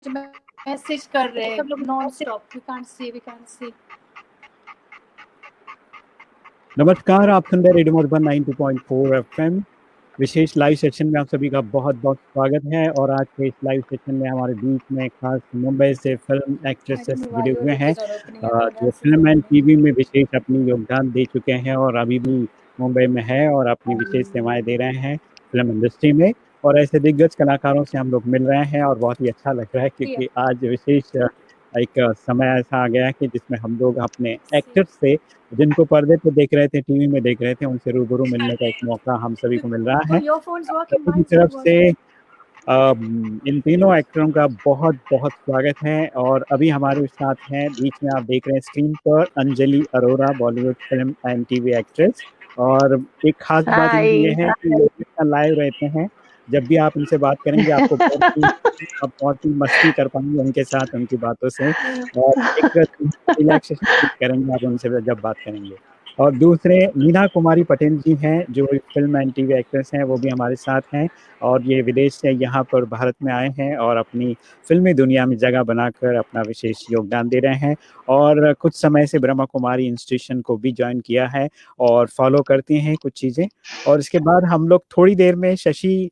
Message कर रहे हैं सब लोग non stop, we can't see. नमस्कार, आप सुन रहे रेडियो मधुबन 90.4 एफएम। विशेष लाइव सेशन में आप सभी का बहुत बहुत स्वागत है। और आज के इस लाइव सेशन में हमारे बीच में खास मुंबई से फिल्म एक्ट्रेसेस जुड़े हुए हैं, जो फिल्म एंड टीवी में विशेष अपनी योगदान दे चुके हैं और अभी भी मुंबई में है और अपनी विशेष सेवाएं दे रहे हैं फिल्म इंडस्ट्री में। और ऐसे दिग्गज कलाकारों से हम लोग मिल रहे हैं और बहुत ही अच्छा लग रहा है, क्योंकि आज विशेष एक समय ऐसा आ गया है कि जिसमें हम लोग अपने एक्टर्स से, जिनको पर्दे पे देख रहे थे, टीवी में देख रहे थे, उनसे रूबरू मिलने का एक मौका हम सभी को मिल रहा है। सभी की तरफ से इन तीनों एक्टरों का बहुत बहुत स्वागत है। और अभी हमारे साथ हैं, बीच में आप देख रहे हैं स्क्रीन पर, Anjali Arora, Bollywood film and TV actress. और एक खास बात इनकी ये है कि ये लाइव रहते हैं। जब भी आप उनसे बात करेंगे आपको आप बहुत ही मस्ती कर पाएंगे उनके साथ, उनकी बातों से, और एक रिलैक्सेशन फील करेंगे आप उनसे जब बात करेंगे। और दूसरे मीना कुमारी पटेल जी हैं, जो एक फिल्म एंड टीवी एक्ट्रेस हैं, वो भी हमारे साथ हैं। और ये विदेश से यहाँ पर भारत में आए हैं और अपनी फिल्मी दुनिया में जगह बनाकर अपना विशेष योगदान दे रहे हैं। और कुछ समय से ब्रह्मा कुमारी इंस्टीट्यूशन को भी ज्वाइन किया है और फॉलो करते हैं कुछ चीज़ें। और इसके बाद हम लोग थोड़ी देर में शशि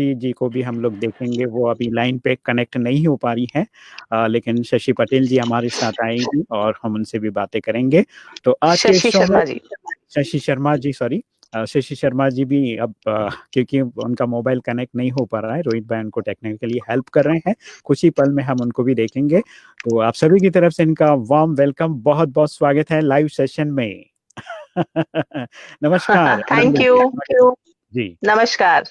जी को भी हम लोग देखेंगे। वो अभी लाइन पे कनेक्ट नहीं हो पा रही हैं, लेकिन शशि पटेल जी हमारे साथ आएंगी और हम उनसे भी बातें करेंगे। तो आज के शो में शशि शर्मा जी, सॉरी, शशि शर्मा जी भी अब क्योंकि उनका मोबाइल कनेक्ट नहीं हो पा रहा है, रोहित भाई उनको टेक्निकली हेल्प कर रहे हैं। कुछ ही पल में हम उनको भी देखेंगे। तो आप सभी की तरफ से इनका वार्म वेलकम, बहुत बहुत स्वागत है लाइव सेशन में। नमस्कार। थैंक यू जी नमस्कार।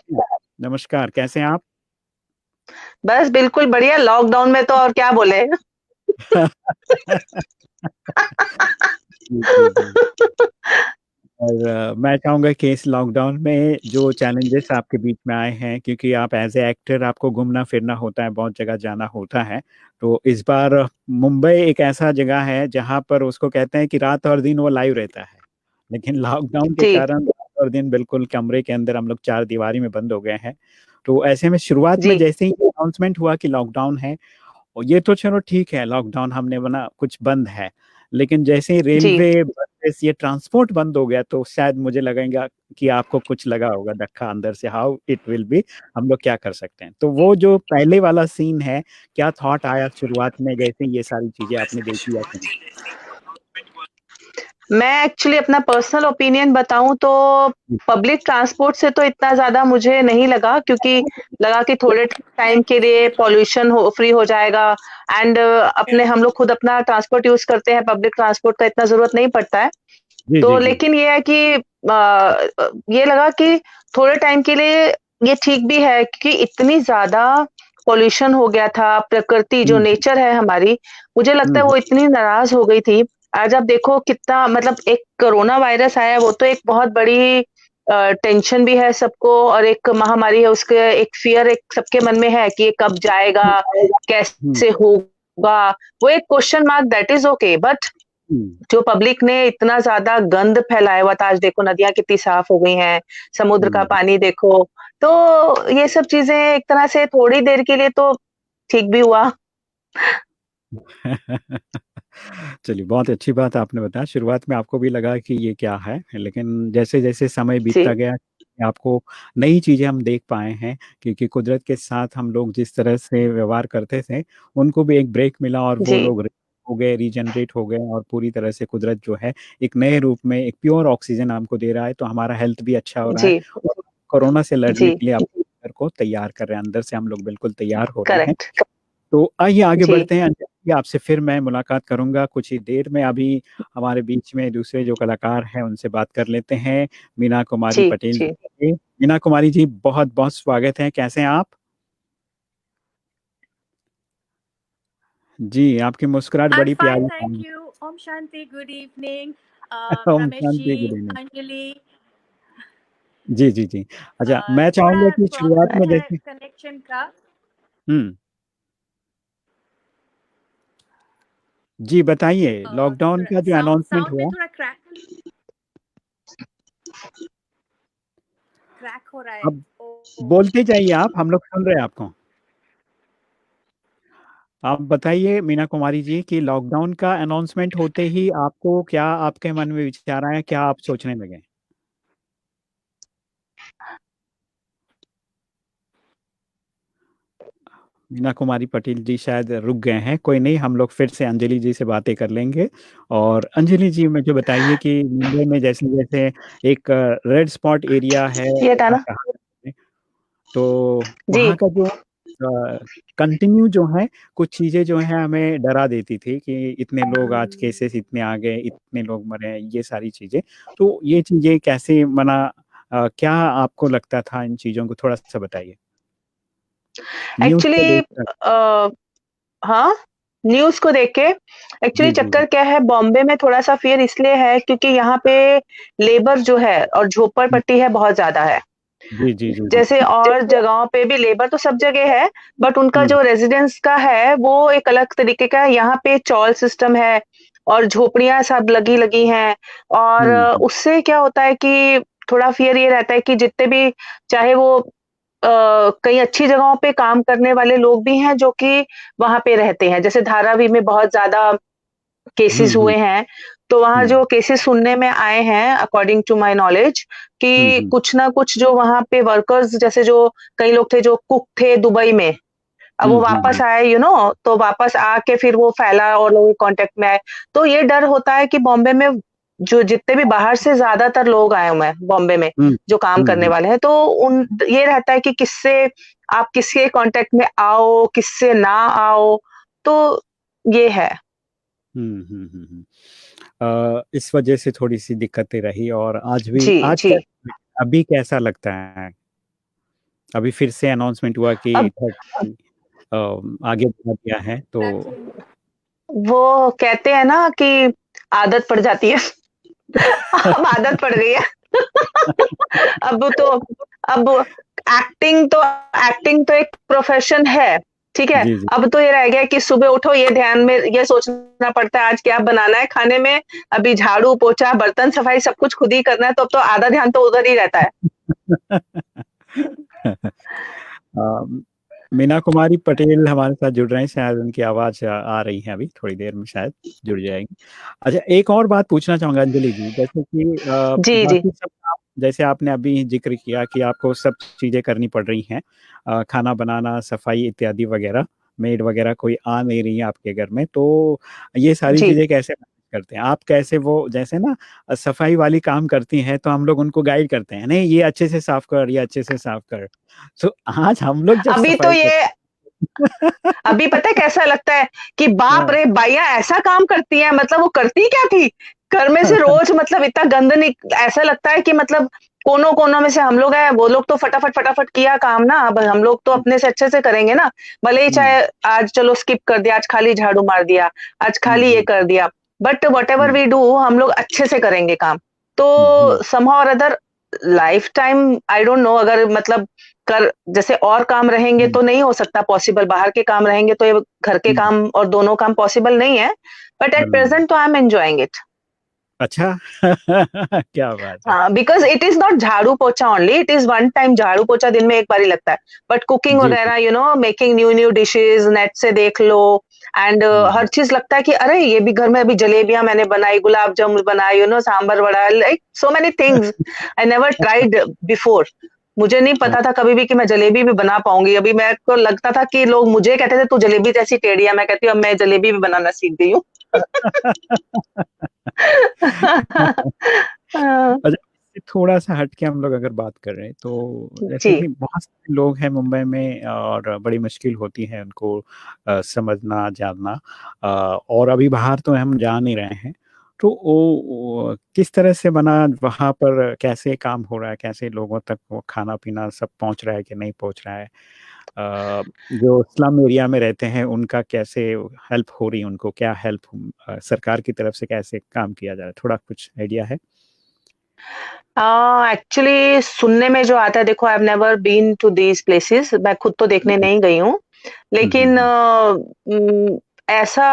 नमस्कार, कैसे हैं आप? बस बिल्कुल बढ़िया, लॉकडाउन में तो और क्या बोले। और मैं चाहूंगा कि इस लॉकडाउन में जो चैलेंजेस आपके बीच में आए हैं, क्योंकि आप एज ए एक्टर आपको घूमना फिरना होता है, बहुत जगह जाना होता है। तो इस बार मुंबई एक ऐसा जगह है जहां पर उसको कहते हैं कि रात और दिन वो लाइव रहता है, लेकिन लॉकडाउन के जी कारण रात और दिन बिल्कुल कमरे के अंदर हम लोग चार दीवारी में बंद हो गए हैं। तो ऐसे में शुरुआत में जी जैसे ही अनाउंसमेंट हुआ कि लॉकडाउन है, और ये तो चलो ठीक है, लॉकडाउन हमने बना कुछ बंद है, लेकिन जैसे ही जी रेलवे, बसेस, ये ट्रांसपोर्ट बंद हो गया, तो शायद मुझे लगेगा कि आपको कुछ लगा होगा धक्का अंदर से, हाउ इट विल बी, हम लोग क्या कर सकते हैं। तो वो जो पहले वाला सीन है, क्या थॉट आया शुरुआत में जैसे ये सारी चीजें आपने देखी या सुनी? मैं एक्चुअली अपना पर्सनल ओपिनियन बताऊं तो पब्लिक ट्रांसपोर्ट से तो इतना ज्यादा मुझे नहीं लगा, क्योंकि लगा कि थोड़े टाइम के लिए पॉल्यूशन हो फ्री हो जाएगा। एंड अपने हम लोग खुद अपना ट्रांसपोर्ट यूज करते हैं, पब्लिक ट्रांसपोर्ट का इतना जरूरत नहीं पड़ता है। जी तो जी जी। लेकिन ये है कि ये लगा कि थोड़े टाइम के लिए ये ठीक भी है, क्योंकि इतनी ज्यादा पॉल्यूशन हो गया था। प्रकृति जो हम्म नेचर है हमारी, मुझे लगता है हम्म वो इतनी नाराज हो गई थी। आज आप देखो कितना, मतलब एक कोरोना वायरस आया, वो तो एक बहुत बड़ी टेंशन भी है सबको, और एक महामारी है, उसके एक फियर एक सबके मन में है कि ये कब जाएगा, हम्म कैसे होगा। वो एक question mark, that is okay. But hmm जो पब्लिक ने इतना ज्यादा गंद फैलाया हुआ था, आज देखो नदियां कितनी साफ हो गई हैं, समुद्र का हम्म। पानी देखो। तो ये सब चीजें एक तरह से थोड़ी देर के लिए तो ठीक भी हुआ। चलिए, बहुत अच्छी बात आपने बताया। शुरुआत में आपको भी लगा कि ये क्या है, लेकिन जैसे जैसे समय बीतता जी गया, आपको नई चीजें हम देख पाए हैं, क्योंकि कुदरत के साथ हम लोग जिस तरह से व्यवहार करते थे, उनको भी एक ब्रेक मिला और वो जी लोग हो गए, रीजनरेट हो गए, और पूरी तरह से कुदरत जो है एक नए रूप में एक प्योर ऑक्सीजन हमको दे रहा है। तो हमारा हेल्थ भी अच्छा हो रहा है जी और कोरोना से लड़ने जी के लिए अपने अंदर को तैयार कर रहे हैं, अंदर से हम लोग बिल्कुल तैयार हो रहे हैं। करेक्ट। तो आइए आगे जी बढ़ते हैं। अंजलि जी, आपसे फिर मैं मुलाकात करूंगा कुछ ही देर में। अभी हमारे बीच में दूसरे जो कलाकार हैं उनसे बात कर लेते हैं, मीना कुमारी जी पटेल जी जी। मीना कुमारी जी, बहुत बहुत स्वागत है, कैसे हैं आप? जी, आपकी मुस्कुराहट I'm बड़ी fine, प्यारी thank है। you. Om Shanti, good evening. Om Ramesh Shanti, good ji, evening. Anjali, जी जी जी। अच्छा, मैं चाहूंगा थोड़ा कि शुरुआत प्रॉब्लम में है जैसे, कनेक्शन का। हम्म, जी बताइए, लॉकडाउन थोड़ा का जो साउंड अनाउंसमेंट साउंड में हुआ। थोड़ा क्रैक हो रहा है। अब ओ, बोलते जाइए आप, हम लोग सुन रहे हैं आपको। आप बताइए मीना कुमारी जी कि लॉकडाउन का अनाउंसमेंट होते ही आपको क्या आपके मन में विचार आया, क्या आप सोचने लगे? मीना कुमारी पटेल जी शायद रुक गए हैं, कोई नहीं, हम लोग फिर से अंजलि जी से बातें कर लेंगे। और अंजलि जी मुझे बताइए कि मुंबई में जैसे जैसे एक रेड स्पॉट एरिया है ये था ऐसा ना। कहा जाता है, तो जी। वहाँ का जो कंटिन्यू जो है कुछ चीजें जो है हमें डरा देती थी कि इतने लोग आज केसेस इतने आ गए, इतने लोग मरे, ये सारी चीजें। तो ये चीजें कैसे मना, क्या आपको लगता था इन चीजों को, थोड़ा सा बताइए न्यूज को एक्चुअली देखकर। हाँ, न्यूज़ को देख के एक्चुअली जी जी जी चक्कर क्या है, बॉम्बे में थोड़ा-सा फ़ियर इसलिए है क्योंकि यहाँ पे लेबर जो है और झोपड़पट्टी है बहुत ज़्यादा है। जी जी जी जी। जैसे और जगहों पे भी लेबर तो सब जगह है, बट उनका हम्म जो रेज़िडेंस का है, वो एक अलग तरीके का है। यहाँ पे चॉल सिस्टम है और झोपड़ियाँ सब लगी-लगी हैं और हम्म उससे क्या होता है कि थोड़ा फ़ियर ये रहता है कि जितने भी चाहे वो कई अच्छी जगहों पे काम करने वाले लोग भी हैं जो कि वहाँ पे रहते हैं। जैसे धारावी में बहुत ज़्यादा केसेस हम्म हुए हैं, तो वहाँ हम्म जो केसेस सुनने में आए हैं अकॉर्डिंग टू माय नॉलेज कि हम्म कुछ ना कुछ जो वहाँ पे वर्कर्स जैसे जो कई लोग थे जो कुक थे दुबई में, अब वो वापस हम्म आए तो वापस आके फिर वो फैला और लोगों के कॉन्टेक्ट में आए। तो ये डर होता है कि बॉम्बे में जो जितने भी बाहर से ज़्यादातर लोग आए हुए हैं बॉम्बे में, हम्म जो काम करने हम्म वाले हैं, तो उन ये रहता है कि किससे आप किसके कॉन्टेक्ट में आओ, किससे ना आओ, तो ये है। इस वजह से थोड़ी सी दिक्कतें रही। और आज भी, जी, आज जी। क्या, अभी कैसा लगता है? अभी फिर से अनाउंसमेंट हुआ कि अब 30 आगे बढ़ा दिया है, तो वो कहते हैं ना कि आदत पड़ जाती है। अब आदत पड़ गई है। अब तो अब एक्टिंग तो एक प्रोफ़ेशन है, ठीक है? जी जी। अब तो ये रह गया है कि सुबह उठो ये ध्यान में ये सोचना पड़ता है आज क्या बनाना है खाने में, अभी झाड़ू, पोछा, बर्तन सफाई सब कुछ खुद ही करना है, तो अब तो आधा ध्यान तो उधर ही रहता है। अ, मीना कुमारी पटेल हमारे साथ जुड़ रहे हैं, शायद उनकी आवाज आ रही है, अभी थोड़ी देर में शायद जुड़ जाएंगी। अच्छा, एक और बात पूछना चाहूंगा अंजलि जी, जैसे कि जी, जी। बाकी सब जैसे आपने अभी जिक्र किया कि आपको सब चीजें करनी पड़ रही हैं, खाना बनाना, सफाई इत्यादि वगैरह, मेड वगैरह कोई आ नहीं रही है आपके घर में, तो ये सारी जी। चीजें कैसे मैनेज करते हैं आप? कैसे वो जैसे ना सफाई वाली काम करती हैं तो हम लोग उनको गाइड करते हैं, नहीं ये अच्छे से साफ कर, ये अच्छे से साफ कर। तो आज हम लोग जब अभी तो सफाई ये करते अभी पता है कैसा लगता है कि बाप हैं। रे बाइयाँ ऐसा काम करती हैं मतलब वो करती क्या थी? घर में से रोज मतलब इतना गंद ऐसा लगता है कि मतलब कोनों-कोनों में से हम लोग हैं, वो लोग तो फटाफट किया काम ना, अब हम लोग तो अपने से अच्छे से करेंगे ना। भले ही हम्म चाहे आज चलो स्किप कर दिया, आज खाली झाड़ू मार दिया, आज हम्म खाली ये हम्म कर दिया, but whatever hmm we do हम लोग अच्छे से करेंगे काम। हम्म तो समहाउ और other life time I don't know अगर मतलब कर जैसे और काम रहेंगे हम्म तो नहीं हो सकता पॉसिबल, बाहर के काम रहेंगे तो ये घर के हम्म, काम और दोनों काम पॉसिबल नहीं है, बट एट हम्म, प्रेजेंट तो आई एम एन्जॉयिंग इट। अच्छा। क्या बात है। हाँ, बिकॉज़ इट इज़ नॉट झाड़ू-पोछा only, it is one time झाड़ू-पोछा दिन में एक बार ही लगता है। बट कुकिंग जी जी। वगैरह मेकिंग न्यू-न्यू डिशेज़ नेट से देख लो एंड हम्म हर चीज़ लगता है कि अरे! ये भी घर में अभी जलेबियाँ मैंने बनाई, गुलाब जामुन बनाई, sambar vada like so many things I never tried before. मुझे नहीं हाँ। पता था कभी भी कि मैं जलेबी भी बना पाऊँगी। अभी मेरे को लगता था कि लोग मुझे कहते थे, "तू जलेबी जैसी टेढ़ी है।" मैं कहती हूँ, "अब मैं जलेबी भी बनाना सीख गई हूँ।" हाँ, अच्छा, इससे थोड़ा सा हट के हम लोग अगर बात कर रहे हैं तो जैसे जी, कि बहुत सारे लोग हैं मुंबई में और बड़ी मुश्किल होती है उनको समझना, जानना, और अभी बाहर तो हम जा नहीं रहे हैं, तो वो किस तरह से बना, वहाँ पर कैसे काम हो रहा है, कैसे लोगों तक वो खाना पीना सब पहुँच रहा है कि नहीं पहुँच रहा है, जो स्लम एरिया में रहते हैं उनका कैसे हेल्प हो रही है, उनको क्या हेल्प सरकार की तरफ से कैसे काम किया जा रहा है, थोड़ा कुछ आइडिया है? एक्चुअली सुनने में जो आता है देखो I have never been to these places मैं खुद तो देखने जी। नहीं गई हूँ। लेकिन हम्म। ऐसा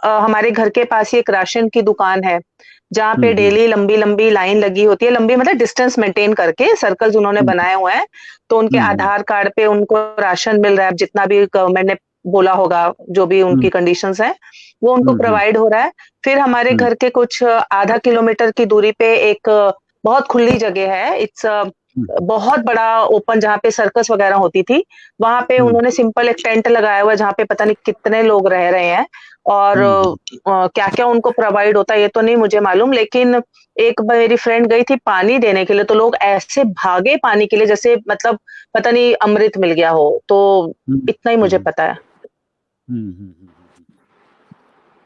हमारे घर के पास ही एक राशन की दुकान है, जहाँ पे हम्म डेली लंबी-लंबी लाइन लगी होती है, लंबी मतलब डिस्टेंस मेंटेन करके सर्कल्स उन्होंने हम्म बनाए हुए हैं, तो उनके हम्म आधार कार्ड पे उनको राशन मिल रहा है, अब जितना भी गवर्नमेंट ने बोला होगा, जो भी उनकी कंडीशंस हैं, वो उनको प्रोवाइड हो रहा है। फिर हमारे घर के कुछ आधा किलोमीटर की दूरी पे एक बहुत खुली जगह है, इट्स बहुत बड़ा ओपन, जहाँ पे सर्कस वगैरह होती थी, वहाँ पे उन्होंने सिंपल एक टेंट लगाया हुआ है, जहाँ पे पता नहीं कितने लोग रह रहे हैं, और क्या-क्या उनको प्रोवाइड होता है ये तो नहीं मुझे मालूम, लेकिन एक बार मेरी फ्रेंड गई थी पानी देने के लिए, तो लोग ऐसे भागे पानी के लिए जैसे मतलब पता नहीं अमृत मिल गया हो, तो इतना ही मुझे पता है।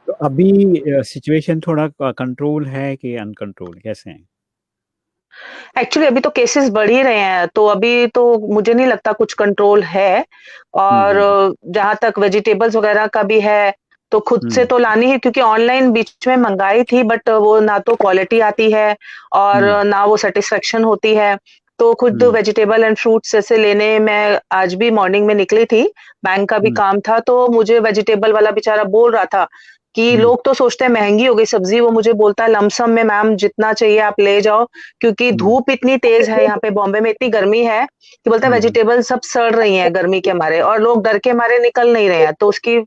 तो अभी सिचुएशन थोड़ा कंट्रोल है कि अनकंट्रोल, कैसे हैं? एक्चुअली अभी तो केसेस बढ़ ही रहे हैं, तो अभी तो मुझे नहीं लगता कुछ कंट्रोल है। और जहाँ तक वेजिटेबल्स वगैरह का भी है, तो खुद से तो लानी है, क्योंकि ऑनलाइन बीच में मंगाई थी, बट वो ना तो क्वालिटी आती है और ना वो सेटिस्फेक्शन होती है। तो खुद वेजिटेबल एंड फ्रूट्स जैसे लेने, मैं आज भी मॉर्निंग में निकली थी, बैंक का भी काम था, तो मुझे वेजिटेबल वाला बेचारा बोल रहा था कि लोग तो सोचते हैं महंगी हो गई सब्जी, वो मुझे बोलता है लमसम में मैम जितना चाहिए आप ले जाओ, क्योंकि धूप इतनी तेज है यहाँ पे बॉम्बे में, इतनी गर्मी है कि बोलता है वेजिटेबल सब सड़ रही हैं गर्मी के मारे, और लोग डर के मारे निकल नहीं रहे हैं, तो उसकी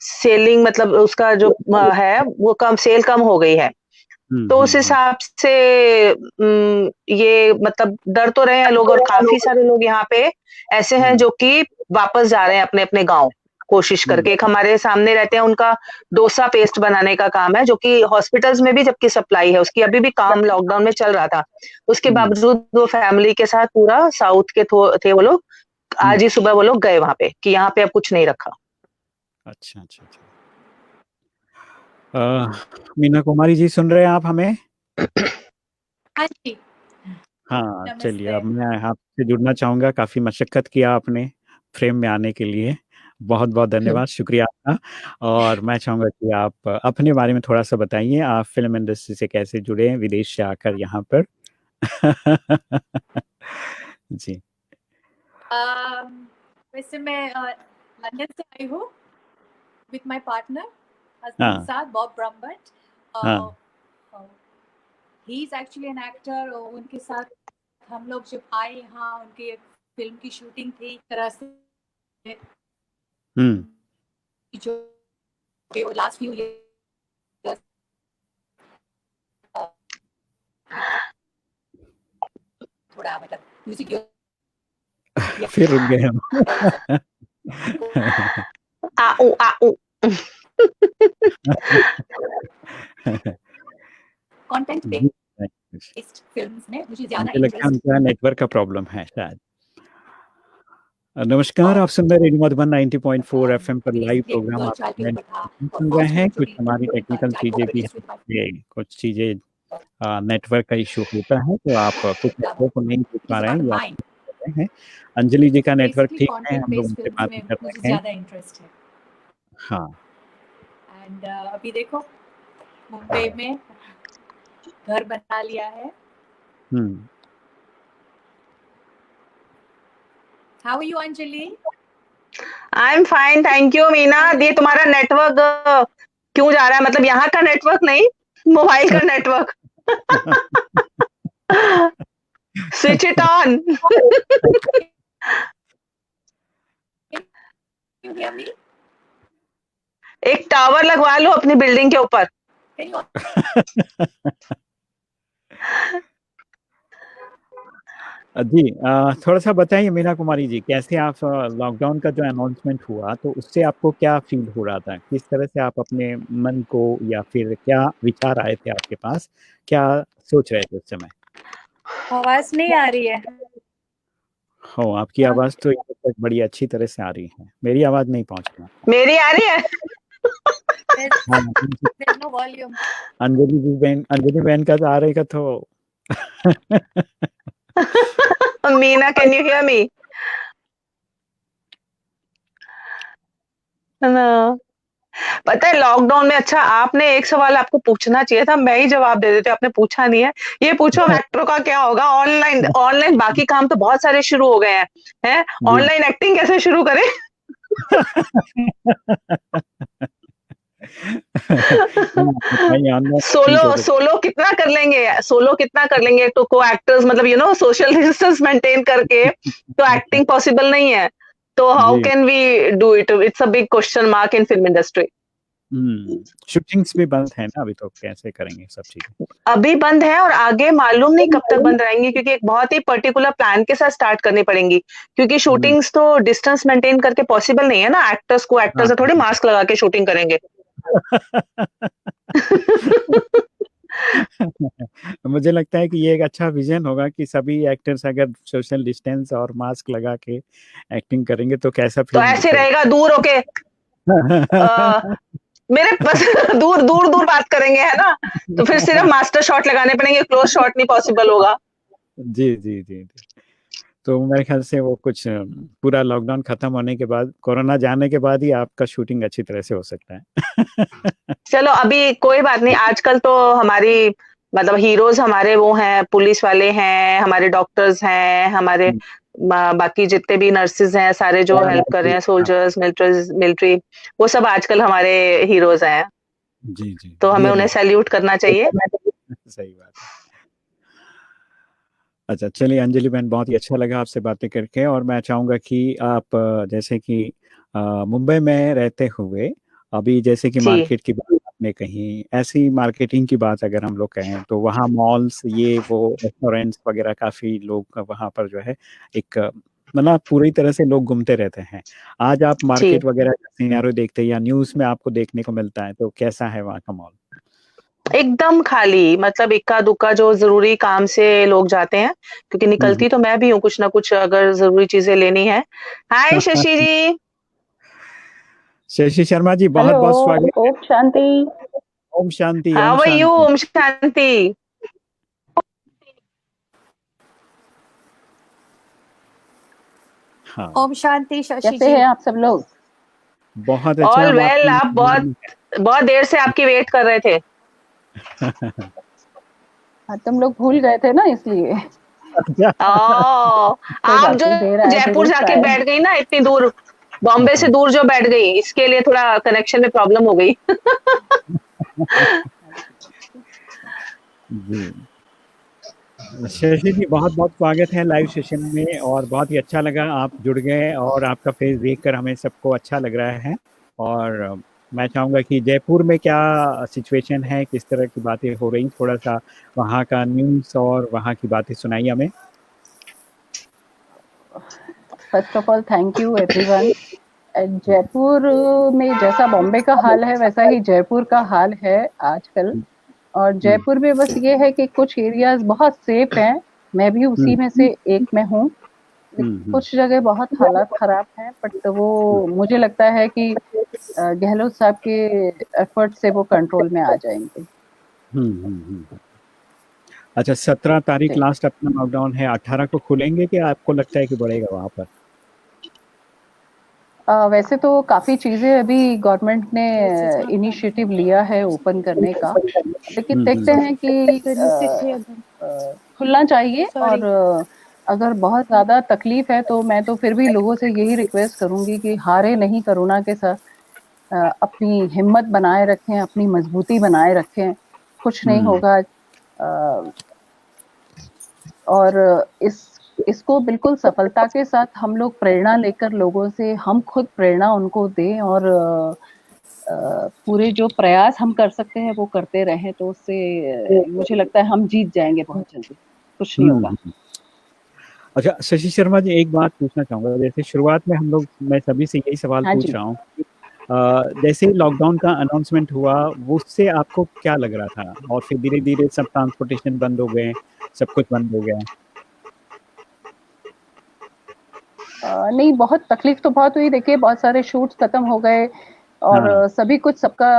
सेलिंग मतलब उसका जो है वो कम, सेल कम हो गई है। तो उस हिसाब से ये मतलब डर तो रहे हैं लोग, और काफी सारे लोग यहाँ पे ऐसे हैं जो कि वापस जा रहे हैं अपने अपने गांव कोशिश करके। एक हमारे सामने रहते हैं, उनका डोसा पेस्ट बनाने का काम है, जो कि हॉस्पिटल्स में भी जबकि सप्लाई है उसकी, अभी भी काम लॉकडाउन में चल रहा था, उसके बावजूद वो फैमिली के साथ पूरा साउथ के थे वो लोग, आज ही सुबह वो लोग गए वहां पे कि यहाँ पे अब कुछ नहीं रखा। अच्छा अच्छा अच्छा। मीना कुमारी जी सुन रहे हैं आप हमें? हाँ जी। हाँ चलिए, अब मैं आपसे जुड़ना चाहूँगा। काफ़ी मशक्कत किया आपने फ्रेम में आने के लिए, बहुत बहुत धन्यवाद, शुक्रिया आपका। और मैं चाहूँगा कि आप अपने बारे में थोड़ा सा बताइए, आप फिल्म इंडस्ट्री से कैसे जुड़े विदेश से आकर यहाँ पर? जी। वैसे मैं लंदन से आई हूँ विथ माय पार्टनर, हस्बैंड हाँ के साथ, बॉब ब्रम्बर्ट। हाँ he is actually an actor, उनके साथ हम लोग जब आए यहाँ, उनकी एक फिल्म की शूटिंग थी, तरह से जो लास्ट फ्यू ईयर्स थोड़ा मतलब म्यूजिक फिर रुक गए हम। कंटेंट बेस्ड फिल्म्स में मुझे ज्यादा मुझे लगता है इंटरेस्ट। उनका नेटवर्क का प्रॉब्लम है शायद। नमस्कार, आप सुन रहे हैं रेडियो मधुबन 90.4 एफएम पर लाइव प्रोग्राम आप सुन रहे हैं। कुछ हमारी टेक्निकल चीजें भी हैं, कुछ चीजें नेटवर्क का इशू होता है, तो आप कुछ लोगों को नहीं देख पा रहे हैं या कर रहे हैं। अंजलि जी का नेटवर्क ठीक है, हम लोग उनसे बात कर रहे हैं। ज्यादा इंटरेस्ट है। हाँ एंड अभी देखो मुंबई में घर बना लिया है। How are you, Anjali? I'm fine, thank you, Meena. ये तुम्हारा नेटवर्क क्यों जा रहा है? मतलब यहाँ का नेटवर्क नहीं, मोबाइल का नेटवर्क। Switch it on. एक टावर लगवा लो अपनी बिल्डिंग के ऊपर। जी, थोड़ा सा बताइए मीना कुमारी जी, कैसे आप लॉकडाउन का जो अनाउंसमेंट हुआ तो उससे आपको क्या फील हो रहा था? किस तरह से आप अपने मन को, या फिर क्या विचार आए थे आपके पास, क्या सोच रहे थे उस समय? आवाज नहीं आ रही है। हो, आपकी आवाज तो यहाँ तक बड़ी अच्छी तरह से आ रही है, मेरी आवाज नहीं पहुंच रही। मेरी आ रही है? There's no volume. अंजलि बहन का तो आ रहेगा तो। Meena, can you hear me? पता है लॉकडाउन में, अच्छा आपने एक सवाल आपको पूछना चाहिए था, मैं ही जवाब दे देती, आपने पूछा नहीं है। ये पूछो एक्टरों का क्या होगा ऑनलाइन बाकी काम तो बहुत सारे शुरू हो गए हैं, ऑनलाइन एक्टिंग कैसे शुरू करें? सोलो कितना कर लेंगे तो को एक्टर्स मतलब सोशल डिस्टेंस मेंटेन करके तो एक्टिंग पॉसिबल नहीं है। So how जी। can we do it? It's a big question mark in film industry. Shootings भी बंद है ना अभी, तो कैसे करेंगे सब चीजें? अभी बंद है और आगे मालूम नहीं कब तक बंद रहेंगी, क्योंकि एक बहुत ही पर्टिकुलर प्लान के साथ स्टार्ट करनी पड़ेंगी, क्योंकि शूटिंग्स तो डिस्टेंस मेंटेन करके पॉसिबल नहीं है ना। एक्टर्स हाँ। से थोड़ी मास्क लगा के शूटिंग करेंगे। मुझे लगता है कि ये एक अच्छा विजन होगा कि सभी एक्टर्स अगर सोशल डिस्टेंस और मास्क लगा के एक्टिंग करेंगे तो कैसा तो फिल्म ऐसे रहेगा दूर होके मेरे बस दूर दूर दूर बात करेंगे, है ना? तो फिर सिर्फ मास्टर शॉट लगाने पड़ेंगे, क्लोज शॉट नहीं पॉसिबल होगा। जी, जी, जी, जी। तो मेरे ख्याल से वो कुछ पूरा लॉकडाउन खत्म होने के बाद, कोरोना जाने के बाद ही आपका शूटिंग अच्छी तरह से हो सकता है। चलो अभी कोई बात नहीं, आजकल तो हमारी मतलब हीरोज हमारे वो हैं, पुलिस वाले हैं, हमारे डॉक्टर्स हैं, हमारे बाकी जितने भी नर्सेज हैं, सारे जो हेल्प कर रहे हैं, सोल्जर्स, मिलिट्री, वो सब आजकल हमारे हीरोज हैं। जी, जी। तो हमें ये उन्हें बात सैल्यूट करना चाहिए। सही बात है। अच्छा, चलिए अंजलि बहन, बहुत ही अच्छा लगा आपसे बातें करके, और मैं चाहूँगा कि आप जैसे कि मुंबई में रहते हुए अभी जैसे कि जी। मार्केट की बात आपने कही, ऐसी मार्केटिंग की बात अगर हम लोग कहें तो वहाँ मॉल्स, ये वो रेस्टोरेंट्स वगैरह काफ़ी लोग वहाँ पर जो है एक मतलब पूरी तरह से लोग घूमते रहते हैं। आज आप जी। मार्केट वगैरह का सिनेरियो देखते हैं या न्यूज़ में आपको देखने को मिलता है, तो कैसा है वहाँ का मॉल? एकदम खाली, मतलब इक्का-दुक्का जो ज़रूरी काम से लोग जाते हैं, क्योंकि हुँ, निकलती तो मैं भी हूँ कुछ ना कुछ अगर ज़रूरी चीज़ें लेनी है। हाय शशि जी। शशि शर्मा जी, हेलो, बहुत-बहुत स्वागत है। ओम शांति। ओम शांति, ओम हाउ आर यू? शांति। ओम शांति। हाँ, ओम शांति शशि कैसे जी। हैं आप सब लोग? बहुत अच्छा। ऑल हम वेल। आप आपकी बहुत देर से आपकी वेट कर रहे थे। तुम लोग भूल गए थे ना इसलिए। ओह! कोई आप बात जो नहीं, देर आए जयपुर दुरुस्त जाके आए। बैठ गई ना इतनी दूर, बॉम्बे से दूर जो बैठ गई, इसके लिए थोड़ा कनेक्शन में प्रॉब्लम हो गई। जी। शशि जी, बहुत-बहुत स्वागत है लाइव सेशन में, और बहुत ही अच्छा लगा आप जुड़ गए, और आपका फेस देखकर हमें सबको अच्छा लग रहा है। और मैं चाहूँगा कि जयपुर में क्या सिचुएशन है, किस तरह की बातें हो रही, थोड़ा-सा वहाँ का न्यूज़ और वहाँ की बातें सुनाइए हमें। First of all thank you everyone. Jaipur में जैसा बॉम्बे का हाल है वैसा ही जयपुर का हाल है आजकल। और जयपुर में बस ये है कि कुछ एरियाज बहुत सेफ हैं, मैं भी उसी में से एक में हूँ। कुछ जगह बहुत हालात खराब हैं, बट वो मुझे लगता है कि गहलोत साहब के एफर्ट से वो कंट्रोल में आ जाएंगे। अच्छा, 17 तारीख जी। लास्ट अपना लॉकडाउन है, 18 को खुलेंगे कि आपको लगता है कि बढ़ेगा वहाँ पर? वैसे तो काफ़ी चीज़ें अभी गवर्नमेंट ने इनिशिएटिव लिया है ओपन करने का, लेकिन देखते हैं कि खुलना चाहिए। और अगर बहुत ज़्यादा तकलीफ है तो मैं तो फिर भी लोगों से यही रिक्वेस्ट करूँगी कि हारे नहीं कोरोना के साथ, अपनी हिम्मत बनाए रखें, अपनी मजबूती बनाए रखें, कुछ नहीं होगा। और इसको बिल्कुल सफलता के साथ हम लोग प्रेरणा लेकर लोगों से, हम खुद प्रेरणा उनको दें, और पूरे जो प्रयास हम कर सकते हैं वो करते रहें, तो उससे मुझे लगता है हम जीत जाएंगे बहुत जल्दी, कुछ नहीं होगा। अच्छा शशि शर्मा जी, एक बात पूछना चाहूँगा, जैसे शुरुआत में हम लोग, मैं सभी से यही सवाल हाँ पूछ जी। रहा हूँ, जैसे ही लॉकडाउन का अनाउंसमेंट हुआ, वो उससे आपको क्या लग रहा था? और फिर धीरे-धीरे सब ट्रांसपोर्टेशन बंद हो गए, सब कुछ बंद हो गया। नहीं, बहुत तकलीफ तो बहुत हुई। देखिए, बहुत सारे शूट्स खत्म हो गए और हाँ। सभी कुछ, सबका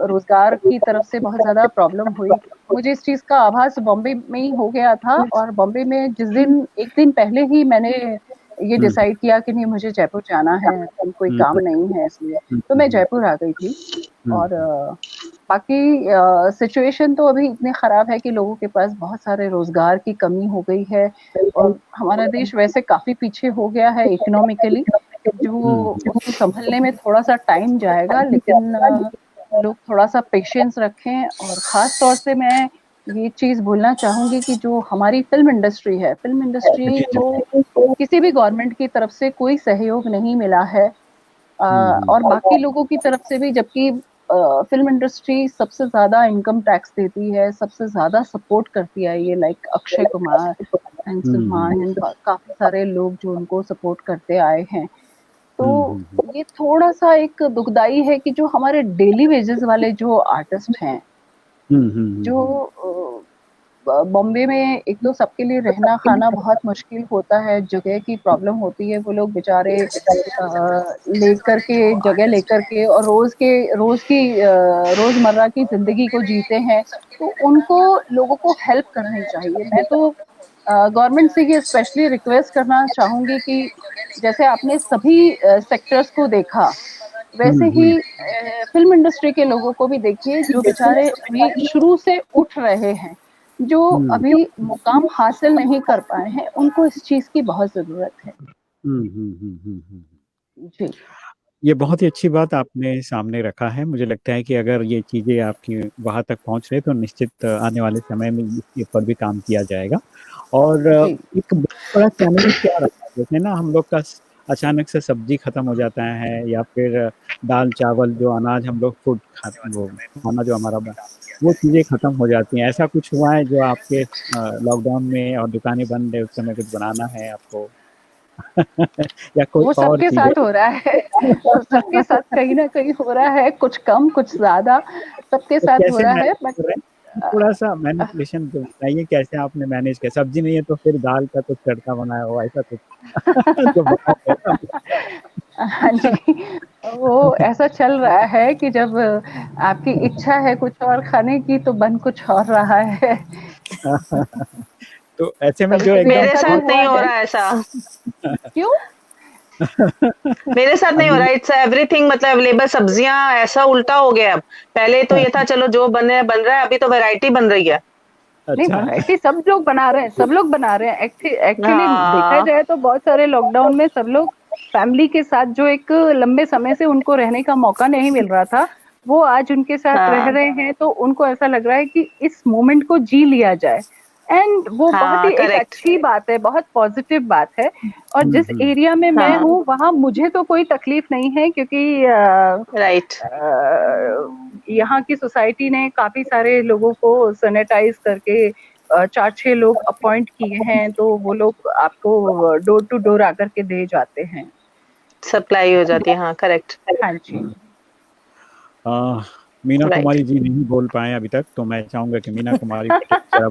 रोजगार की तरफ से बहुत ज़्यादा प्रॉब्लम हुई। मुझे इस चीज़ का आभास बॉम्बे में ही हो गया था, और बॉम्बे में जिस दिन, एक दिन पहले ही मैंने ये डिसाइड किया कि नहीं, मुझे जयपुर जाना है, कोई काम नहीं है इसलिए, तो मैं जयपुर आ गई थी। और बाकी सिचुएशन तो अभी इतनी ख़राब है कि लोगों के पास बहुत सारे रोज़गार की कमी हो गई है, और हमारा देश वैसे काफ़ी पीछे हो गया है इकोनॉमिकली, जो उसको संभलने में थोड़ा-सा टाइम जाएगा, लेकिन लोग थोड़ा-सा पेशेंस रखें। और ख़ास तौर से मैं ये चीज बोलना चाहूंगी कि जो हमारी फिल्म इंडस्ट्री है, फिल्म इंडस्ट्री को किसी भी गवर्नमेंट की तरफ से कोई सहयोग नहीं मिला है, और बाकी लोगों की तरफ से भी, जबकि फिल्म इंडस्ट्री सबसे ज्यादा इनकम टैक्स देती है, सबसे ज्यादा सपोर्ट करती है, ये like Akshay Kumar and Salman and काफी सारे लोग जो उनको सपोर्ट करते आए हैं। तो ये थोड़ा सा एक दुखदाई है कि जो हमारे डेली वेजेस वाले जो आर्टिस्ट हैं, जो बॉम्बे में एक तो सबके लिए रहना खाना बहुत मुश्किल होता है, जगह की प्रॉब्लम होती है, वो लोग बेचारे लेकर के जगह लेकर के और रोजमर्रा की जिंदगी को जीते हैं, तो उनको लोगों को हेल्प करनी चाहिए। मैं तो गवर्नमेंट से ये स्पेशली रिक्वेस्ट करना चाहूंगी कि जैसे आपने सभी सेक्टर्स को देखा, वैसे ही फिल्म इंडस्ट्री के लोगों को भी देखिए, जो बेचारे अभी शुरू से उठ रहे हैं, जो अभी मुकाम हासिल नहीं कर पाए हैं, उनको इस चीज की बहुत जरूरत है। जी, ये बहुत ही अच्छी बात आपने सामने रखा है। मुझे लगता है कि अगर ये चीजें आपकी वहां तक पहुंच रहे तो निश्चित आने वाले समय में इसके ऊपर भी काम किया जाएगा। और एक बड़ा चैलेंज क्या रहा है, जैसे ना हम लोग का अचानक से सब्जी खत्म हो जाता है, या फिर दाल चावल जो अनाज हम लोग फूड खाते, वो खाना जो हमारा वो चीज़ें खत्म हो जाती हैं। ऐसा कुछ हुआ है जो आपके लॉकडाउन में और दुकानें बंद है उस समय कुछ बनाना है आपको? या कोई वो और सबके साथ हो रहा है, सबके साथ कहीं ना कहीं हो रहा है, कुछ कम कुछ ज्यादा, सबके तो साथ हो कैसे रहा है। मैनेज कर रहे हैं? थोड़ा सा मैनिपुलेशन तो बताइए, कैसे आपने मैनेज किया? सब्जी नहीं है तो फिर दाल का कुछ तड़का बनाया हो, ऐसा कुछ तो बताइए ना। हाँ जी, वो ऐसा चल रहा है कि जब आपकी इच्छा है कुछ और खाने की तो बन कुछ और रहा है। तो ऐसे में कभी जो कभी एकदम मेरे ऐसा भी साथ हुआ नहीं हो है। रहा ऐसा, क्यों? मेरे साथ नहीं हो अभी रहा। इट्स एवरीथिंग, मतलब अवेलेबल सब्जियां ऐसा उल्टा हो गया। अब पहले तो ये था चलो जो बन रहा है, अभी तो वैरायटी बन रही है। नहीं, अच्छा। वैरायटी सब लोग बना रहे हैं, सब लोग बना रहे हैं। एक्चुअली देखा हाँ जाए तो बहुत सारे लॉकडाउन में सब लोग फैमिली के साथ, जो एक लंबे समय से उनको रहने का मौका नहीं मिल रहा था, वो आज उनके साथ रह हाँ रहे हैं, तो उनको ऐसा लग रहा है कि इस मोमेंट को जी लिया जाए। एंड वो बहुत ही हाँ, एक करेक्ट। अच्छी बात है, बहुत पॉजिटिव बात है। और जिस एरिया में मैं हाँ, हूँ वहाँ मुझे तो कोई तकलीफ नहीं है, क्योंकि राइट। यहाँ की सोसाइटी ने काफी सारे लोगों को सैनिटाइज करके 4-6 लोग अपॉइंट किए हैं, तो वो लोग आपको डोर टू डोर आकर के दे जाते हैं। सप्लाई हो जाती है, हाँ करेक्ट। हाँ जी, मीना राइट। कुमारी जी नहीं बोल पाए अभी तक, तो मैं चाहूंगा कि मीना कुमारी जरा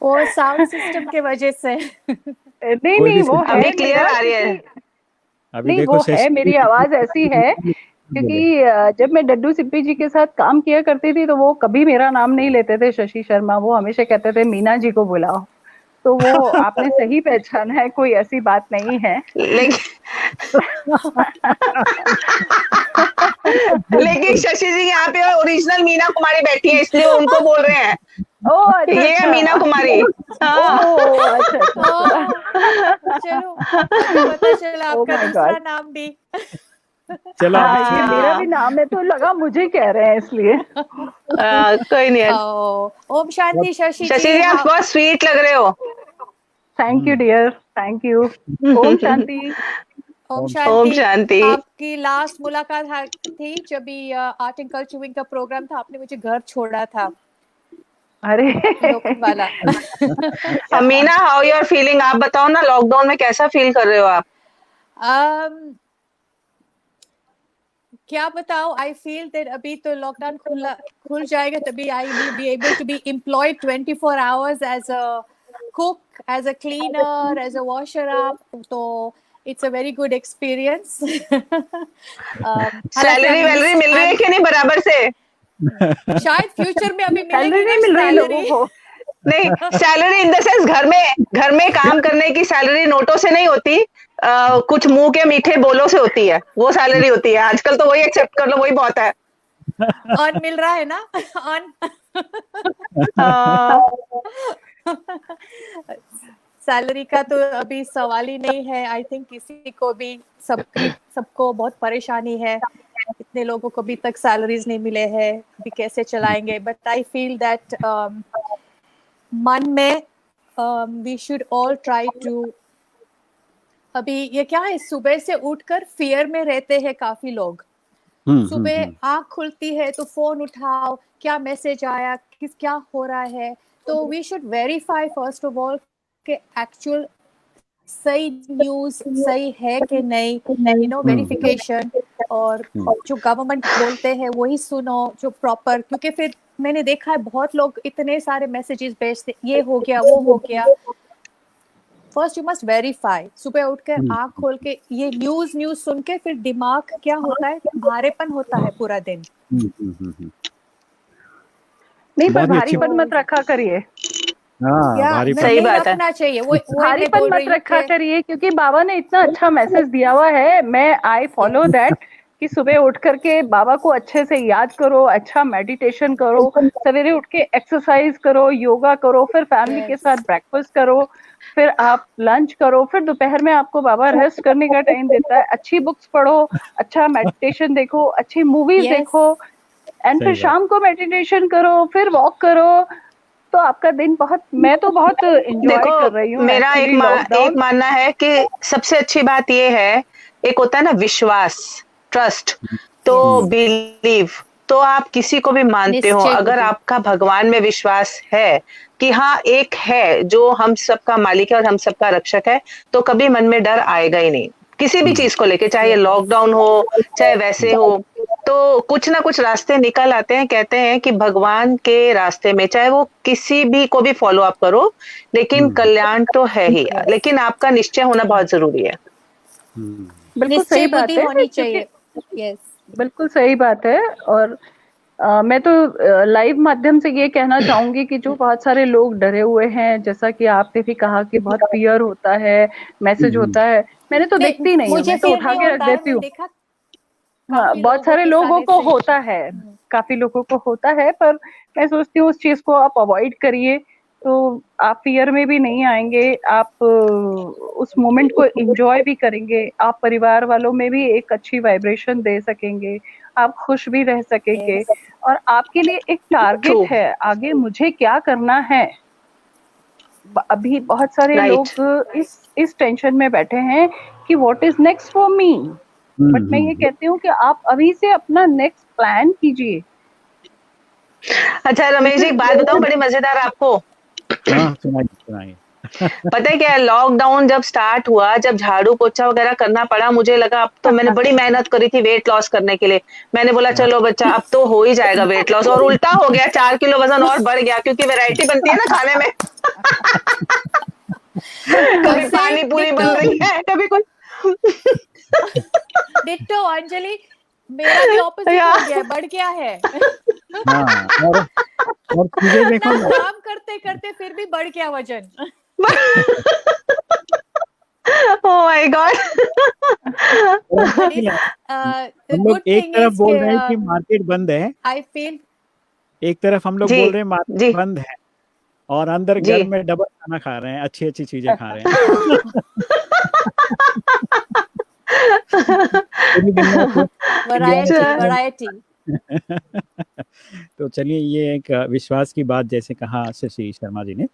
वो साउंड सिस्टम के वजह से। नहीं कोई नहीं, भी वो अभी है क्लियर मेरा, आ रही है। क्योंकि अभी नहीं, देखो वो है, मेरी आवाज ऐसी है बोले। क्योंकि जब मैं डड्डू सिप्पी जी के साथ काम किया करती थी तो वो कभी मेरा नाम नहीं लेते थे शशि शर्मा, वो हमेशा कहते थे मीना जी को बुलाओ। तो वो आपने सही पहचाना है, कोई ऐसी बात नहीं है। लेकिन लेकिन शशि जी यहाँ पे ओरिजिनल मीना कुमारी बैठी है, इसलिए वो उनको बोल रहे हैं। ओह अच्छा ये है अच्छा, मीना कुमारी। हाँ। ओह अच्छा अच्छा। ओह, चलो अभी पता चला ओह आपका माय दूसरा गॉड, नाम भी। चलो हाँ आप ये मेरा भी हाँ, नाम है, तो लगा मुझे कह रहे हैं इसलिए। कोई नहीं है। ओम शांति शशि शशि जी। जी आप हाँ, बहुत स्वीट लग रहे हो। Thank you dear, thank you. ओम शांति। ओम ओम ओम शांति। शांति। आपकी लास्ट मुलाकात थी जब भी आर्ट एंड कल्चर विंग का प्रोग्राम था, आपने मुझे घर छोड़ा था, अरे लोकल वाला। Meena, how you are feeling? आप बताओ ना, लॉकडाउन में कैसा फील कर रहे हो आप? क्या बताओ, आई फील दैट अभी तो लॉकडाउन खुल जाएगा तभी I will be able to be employed 24 hours as a cook, as a cleaner, as a washer up, तो it's a very good experience. हालांकि सैलरी वैलरी मिल रही है कि नहीं बराबर से? शायद फ्यूचर में अभी सैलरी मिलेगी ना नहीं मिल रही लोगों सैलरी। को। नहीं, सैलरी इन द सेंस घर में काम करने की सैलरी नोटों से नहीं होती, कुछ मुंह के मीठे बोलों से होती है, वो सैलरी होती है आजकल। तो वही एक्सेप्ट कर लो, वही बहुत है। ऑन मिल रहा है ना, ऑन। हाँ, सैलरी का तो अभी सवाल ही नहीं है। आई थिंक किसी को भी, सबको बहुत परेशानी है। इतने लोगों को अभी तक सैलरीज नहीं मिले हैं, भी कैसे चलाएंगे, बट आई फील दैट मन में we should all try to, अभी ये क्या है, सुबह से उठकर फियर में रहते हैं काफी लोग। सुबह आंख खुलती है तो फोन उठाओ, क्या मैसेज आया, क्या हो रहा है, तो we should verify first of all कि एक्चुअल सही न्यूज सही है कि नहीं, यू नो, वेरिफिकेशन। और जो गवर्नमेंट बोलते हैं वही सुनो, जो प्रॉपर, क्योंकि फिर मैंने देखा है बहुत लोग इतने सारे मैसेजेस भेजते, ये हो गया वो हो गया। फर्स्ट यू मस्ट वेरीफाई, सुबह उठकर आंख खोल के ये न्यूज सुन के फिर दिमाग क्या होता है, भारेपन होता है पूरा दिन। नहीं, पर भारीपन मत रखा करिए। सही बात है, रखना चाहिए, वो भारीपन मत रखा करिए, क्योंकि बाबा ने इतना अच्छा मैसेज दिया हुआ है। मैं आई फॉलो दैट कि सुबह उठ करके बाबा को अच्छे से याद करो, अच्छा मेडिटेशन करो, सवेरे उठ के एक्सरसाइज करो, योगा करो, फिर फैमिली के साथ ब्रेकफास्ट करो, फिर आप लंच करो, फिर दोपहर में आपको बाबा रेस्ट करने का टाइम देता है। अच्छी बुक्स पढ़ो, अच्छा मेडिटेशन देखो, अच्छी मूवीज देखो, एंड फिर शाम को मेडिटेशन करो, फिर वॉक करो, तो आपका दिन बहुत, मैं तो बहुत एंजॉय कर रही हूँ। मेरा एक मानना है कि सबसे अच्छी बात ये है, एक होता है ना विश्वास, ट्रस्ट, तो बिलीव, तो आप किसी को भी मानते हो, अगर आपका भगवान में विश्वास है कि हाँ एक है जो हम सबका मालिक है और हम सबका रक्षक है, तो कभी मन में डर आएगा ही नहीं किसी भी चीज को लेके, चाहे लॉकडाउन हो चाहे वैसे हो, तो कुछ ना कुछ रास्ते निकल आते हैं। कहते हैं कि भगवान के रास्ते में चाहे वो किसी भी को भी फॉलो अप करो, लेकिन कल्याण तो है ही, लेकिन आपका निश्चय होना बहुत जरूरी है। बिल्कुल सही बात है, होनी चाहिए। यस, बिल्कुल सही बात है। और मैं तो लाइव माध्यम से ये कहना चाहूंगी कि जो बहुत सारे लोग डरे हुए हैं, जैसा कि आपने भी कहा कि बहुत फियर होता है, मैसेज होता है, मैंने तो देखती नहीं हूँ, मैं तो उठा के रख देती हूँ। हाँ, बहुत सारे लोगों को होता है, काफी लोगों को होता है, पर मैं सोचती हूँ उस चीज को आप अवॉइड करिए, तो आप फियर में भी नहीं आएंगे, आप उस मोमेंट को एंजॉय भी करेंगे, आप परिवार वालों में भी एक अच्छी वाइब्रेशन दे सकेंगे, आप खुश भी रह सकेंगे, और आपके लिए एक टारगेट है आगे मुझे क्या करना है। अभी बहुत सारे लोग इस टेंशन में बैठे हैं कि what is next for me, but मैं ये कहती हूँ कि आप अभी से अपना नेक्स्ट प्लान कीजिए। अच्छा रमेश जी, एक बात बताऊं बड़ी मजेदार आपको। सुनाइए। पता है क्या, लॉकडाउन जब स्टार्ट हुआ, जब झाड़ू पोछा वगैरह करना पड़ा, मुझे लगा अब तो, मैंने बड़ी मेहनत करी थी वेट लॉस करने के लिए, मैंने बोला चलो बच्चा अब तो हो ही जाएगा वेट लॉस, और उल्टा हो गया, 4 किलो वजन और बढ़ गया, क्योंकि वैरायटी बनती है ना खाने में। कभी पानी पूरी बन रही है, कभी कुछ। डिट्टो अंजलि, मेरा भी ऑपोजिट हो गया, बढ़ गया है। और चीजें देखो, काम करते करते फिर भी बढ़ गया वजन। Oh my God. हम लोग एक तरफ बोल रहे हैं कि मार्केट बंद है, आई फील, एक तरफ हम लोग बोल रहे हैं मार्केट बंद है, और अंदर घर में डबल खाना खा रहे हैं, अच्छी अच्छी चीजें खा रहे हैं। वैरायटी। तो चलिए, ये एक विश्वास की बात जैसे कहा शशि शर्मा जी ने।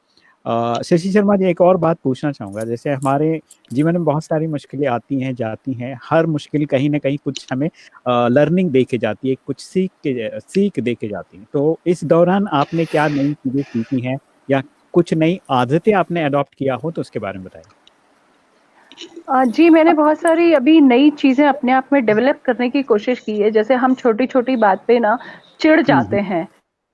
शशि शर्मा जी, एक और बात पूछना चाहूँगा, जैसे हमारे जीवन में बहुत सारी मुश्किलें आती हैं जाती हैं, हर मुश्किल कहीं ना कहीं कुछ हमें लर्निंग दे के जाती है, कुछ सीख दे के जाती है, तो इस दौरान आपने क्या नई चीज़ें सीखी हैं या कुछ नई आदतें आपने अडॉप्ट किया हो, तो उसके बारे में बताइए। जी, मैंने बहुत सारी अभी नई चीजें अपने आप में डेवलप करने की कोशिश की है। जैसे हम छोटी छोटी बात पे ना चिढ़ जाते हैं,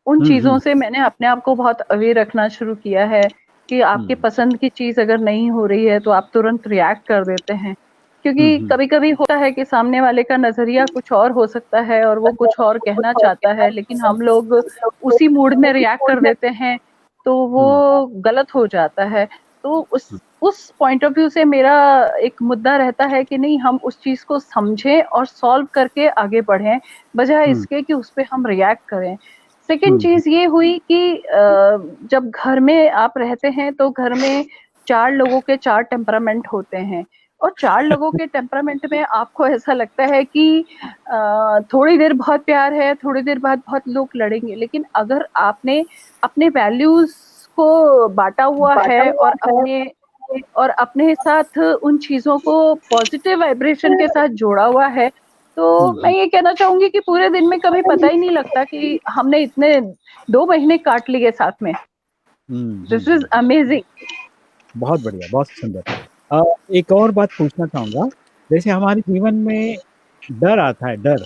उन चीजों से मैंने अपने आप को बहुत अवेयर रखना शुरू किया है कि आपके पसंद की चीज अगर नहीं हो रही है तो आप तुरंत रिएक्ट कर देते हैं, क्योंकि कभी कभी होता है कि सामने वाले का नजरिया कुछ और हो सकता है और वो कुछ और कहना चाहता है, लेकिन हम लोग उसी मूड में रिएक्ट कर देते हैं, तो वो गलत हो जाता है। तो उस पॉइंट ऑफ व्यू से मेरा एक मुद्दा रहता है कि नहीं, हम उस चीज को समझें और सॉल्व करके आगे बढ़ें, बजाय इसके कि उस पर हम रिएक्ट करें। सेकंड चीज ये हुई कि जब घर में आप रहते हैं तो घर में 4 लोगों के 4 टेम्परामेंट होते हैं, और 4 लोगों के टेम्परामेंट में आपको ऐसा लगता है कि थोड़ी देर बहुत प्यार है, थोड़ी देर बाद बहुत लोग लड़ेंगे, लेकिन अगर आपने अपने वैल्यूज को बांटा हुआ है और अपने साथ उन चीजों को पॉजिटिव वाइब्रेशन के साथ जोड़ा हुआ है, तो मैं ये कहना चाहूंगी कि पूरे दिन में कभी पता ही नहीं लगता कि हमने इतने 2 महीने काट लिए साथ में। This is amazing. बहुत बढ़िया, बहुत सुंदर। एक और बात पूछना चाहूंगा, जैसे हमारे जीवन में डर आता है, डर,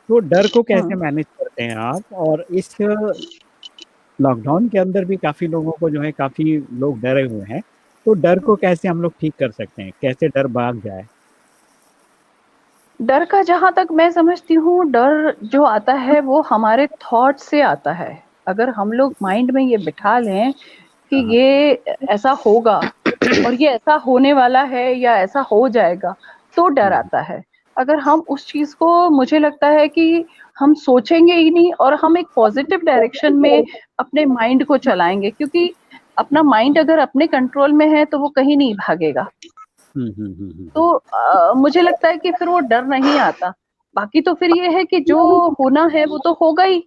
तो डर को कैसे मैनेज करते हैं आप? और इस लॉकडाउन के अंदर भी काफी लोगों को जो है, काफी लोग डरे हुए हैं, तो डर को कैसे हम लोग ठीक कर सकते हैं, कैसे डर भाग जाए? डर का जहां तक मैं समझती हूँ, डर जो आता है वो हमारे थॉट से आता है। अगर हम लोग माइंड में ये बिठा लें कि ये ऐसा होगा और ये ऐसा होने वाला है या ऐसा हो जाएगा, तो डर आता है। अगर हम उस चीज को, मुझे लगता है कि हम सोचेंगे ही नहीं और हम एक पॉजिटिव डायरेक्शन में अपने माइंड को चलाएंगे, क्योंकि अपना माइंड अगर अपने कंट्रोल में है तो वो कहीं नहीं भागेगा। तो मुझे लगता है कि फिर वो डर नहीं आता। बाकी तो फिर ये है कि जो होना है वो तो होगा ही।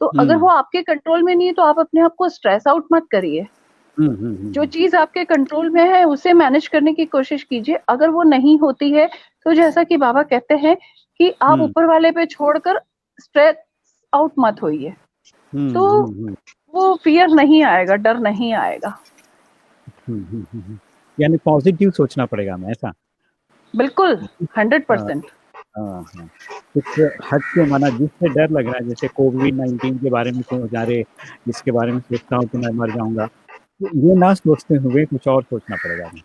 तो अगर वो आपके कंट्रोल में नहीं है तो आप अपने आप को स्ट्रेस आउट मत करिए। जो चीज आपके कंट्रोल में है उसे मैनेज करने की कोशिश कीजिए। अगर वो नहीं होती है तो जैसा कि बाबा कहते हैं कि आप ऊपर वाले पे छोड़कर स्ट्रेस आउट मत होइए, तो वो फियर नहीं आएगा, डर नहीं आएगा। यानी पॉजिटिव सोचना पड़ेगा हमें, ऐसा? बिल्कुल, 100%। कुछ हद से माना, जिससे डर लग रहा है, जैसे कोविड-19 के बारे में सोच रहे, इसके बारे में सोचता हूँ कि मैं मर जाऊंगा, तो ये ना सोचते हुए कुछ और सोचना पड़ेगा हमें।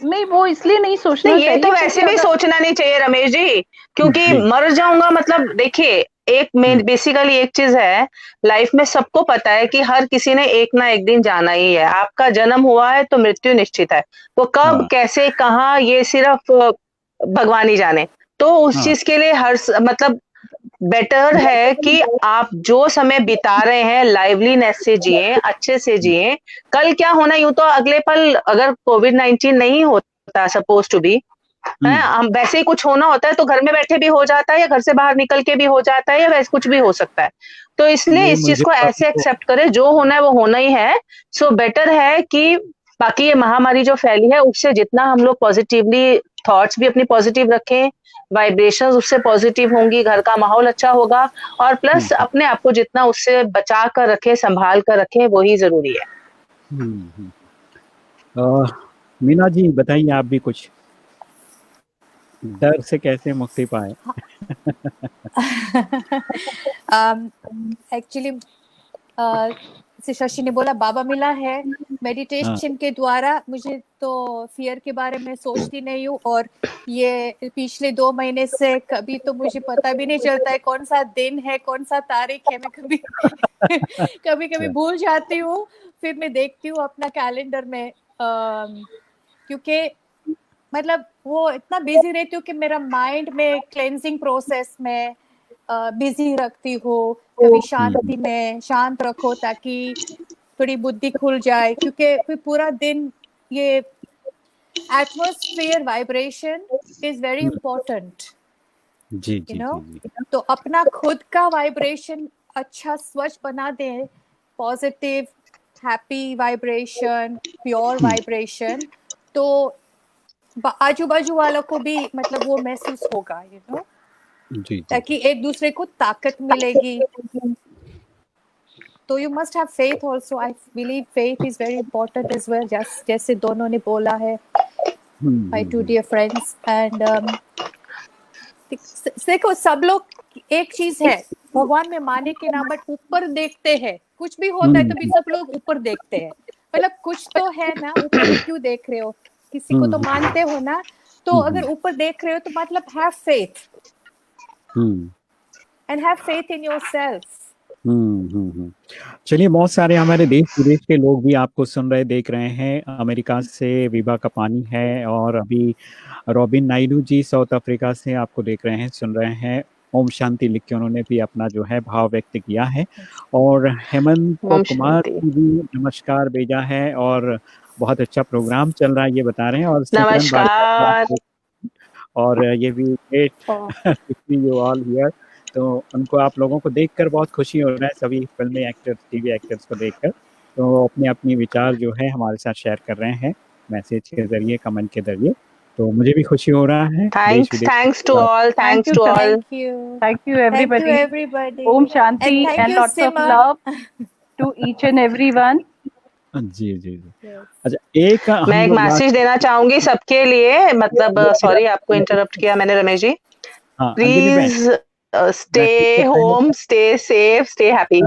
नहीं, वो इसलिए नहीं सोचना नहीं, ये चाहिए तो वैसे भी सोचना नहीं चाहिए रमेश जी, क्योंकि मर जाऊंगा मतलब, देखिए एक मेन बेसिकली एक चीज है लाइफ में, सबको पता है कि हर किसी ने एक ना एक दिन जाना ही है। आपका जन्म हुआ है तो मृत्यु निश्चित है। वो कब, कैसे, कहाँ, ये सिर्फ भगवान ही जाने। तो उस चीज के लिए मतलब बेटर है कि आप जो समय बिता रहे हैं लाइवलीनेस से जिए, अच्छे से जिए। कल क्या होना, यूं तो अगले पल अगर कोविड-19 नहीं होता, सपोज टू बी, हम वैसे ही कुछ होना होता है तो घर में बैठे भी हो जाता है, या घर से बाहर निकल के भी हो जाता है, या वैसे कुछ भी हो सकता है। तो इसलिए इस चीज को ऐसे एक्सेप्ट करें, जो होना है वो होना ही है। सो बेटर है कि बाकी ये महामारी जो फैली है उससे जितना हम लोग पॉजिटिवली, थॉट्स भी अपनी पॉजिटिव रखें, वाइब्रेशंस उससे पॉजिटिव होंगी, घर का माहौल अच्छा होगा, और प्लस अपने आप को जितना उससे बचा कर रखें, संभाल कर रखें, वही जरूरी है। मीना जी बताइए, आप भी कुछ, डर से कैसे मुक्ति पाए? एक्चुअली शशि ने बोला बाबा मिला है, मेडिटेशन के द्वारा मुझे तो फियर के बारे में सोचती नहीं हूँ। और ये पिछले 2 महीने से कभी तो मुझे पता भी नहीं चलता है कौन सा दिन है, कौन सा तारीख है। मैं कभी कभी भूल जाती हूँ, फिर मैं देखती हूँ अपना कैलेंडर में, क्योंकि मतलब वो इतना बिजी रहती हूँ कि मेरा माइंड में क्लेंजिंग प्रोसेस में बिजी रखती हूँ। कभी शांति में शांत रखो ताकि थोड़ी बुद्धि खुल जाए, क्योंकि फिर पूरा दिन ये atmosphere vibration is very important, जी यू नो। तो अपना खुद का वाइब्रेशन अच्छा स्वच्छ बना दे, positive happy vibration, pure vibration, तो आजू बाजू वालों को भी मतलब वो महसूस होगा, यू नो, ताकि एक दूसरे को ताकत मिलेगी। तो you must have faith also. I believe faith is very important as well, जैसे दोनों ने बोला है, my two dear friends. And देखो सब लोग, एक चीज है, भगवान में माने के ना, बट ऊपर देखते हैं। कुछ भी होता है तो भी सब लोग ऊपर देखते हैं, मतलब कुछ तो है ना, ऊपर क्यों देख रहे हो? किसी को तो मानते हो ना, तो अगर ऊपर देख रहे हो तो मतलब have faith and have faith in yourself. चलिए, बहुत सारे हमारे देश विदेश के लोग भी आपको सुन रहे, देख रहे हैं। अमेरिका से विभा कपानी है, और अभी robin Naidu ji south Africa से आपको देख रहे हैं, सुन रहे हैं। ओम शांति लिख के उन्होंने भी अपना जो है भाव व्यक्त किया है, और हेमंत कुमार जी भी नमस्कार भेजा है, और बहुत अच्छा प्रोग्राम चल रहा है ये बता रहे हैं, और सिमरन नमस्कार। और ये भी great to see you all here. तो उनको आप लोगों को देखकर बहुत खुशी हो रहा है, सभी फिल्मी एक्टर्स, टीवी एक्टर्स को देखकर। तो अपने अपनी विचार जो है हमारे साथ शेयर कर रहे हैं मैसेज के जरिए, कमेंट के जरिए। तो मुझे भी खुशी हो रहा है। Thanks to all, thanks to all. Thank you. Thank you, Thank you, everybody. everybody. Om Shanti And thank and you, lots of Simar. love to each and everyone. जी जी जी। Yes. अच्छा, एक मैं हम एक लोग मैसेज देना चाहूंगी सबके लिए, मतलब सॉरी आपको इंटरप्ट किया मैंने रमेश जी। हाँ अंजलि बहन, प्लीज स्टे मैसेज के home, stay safe, stay happy.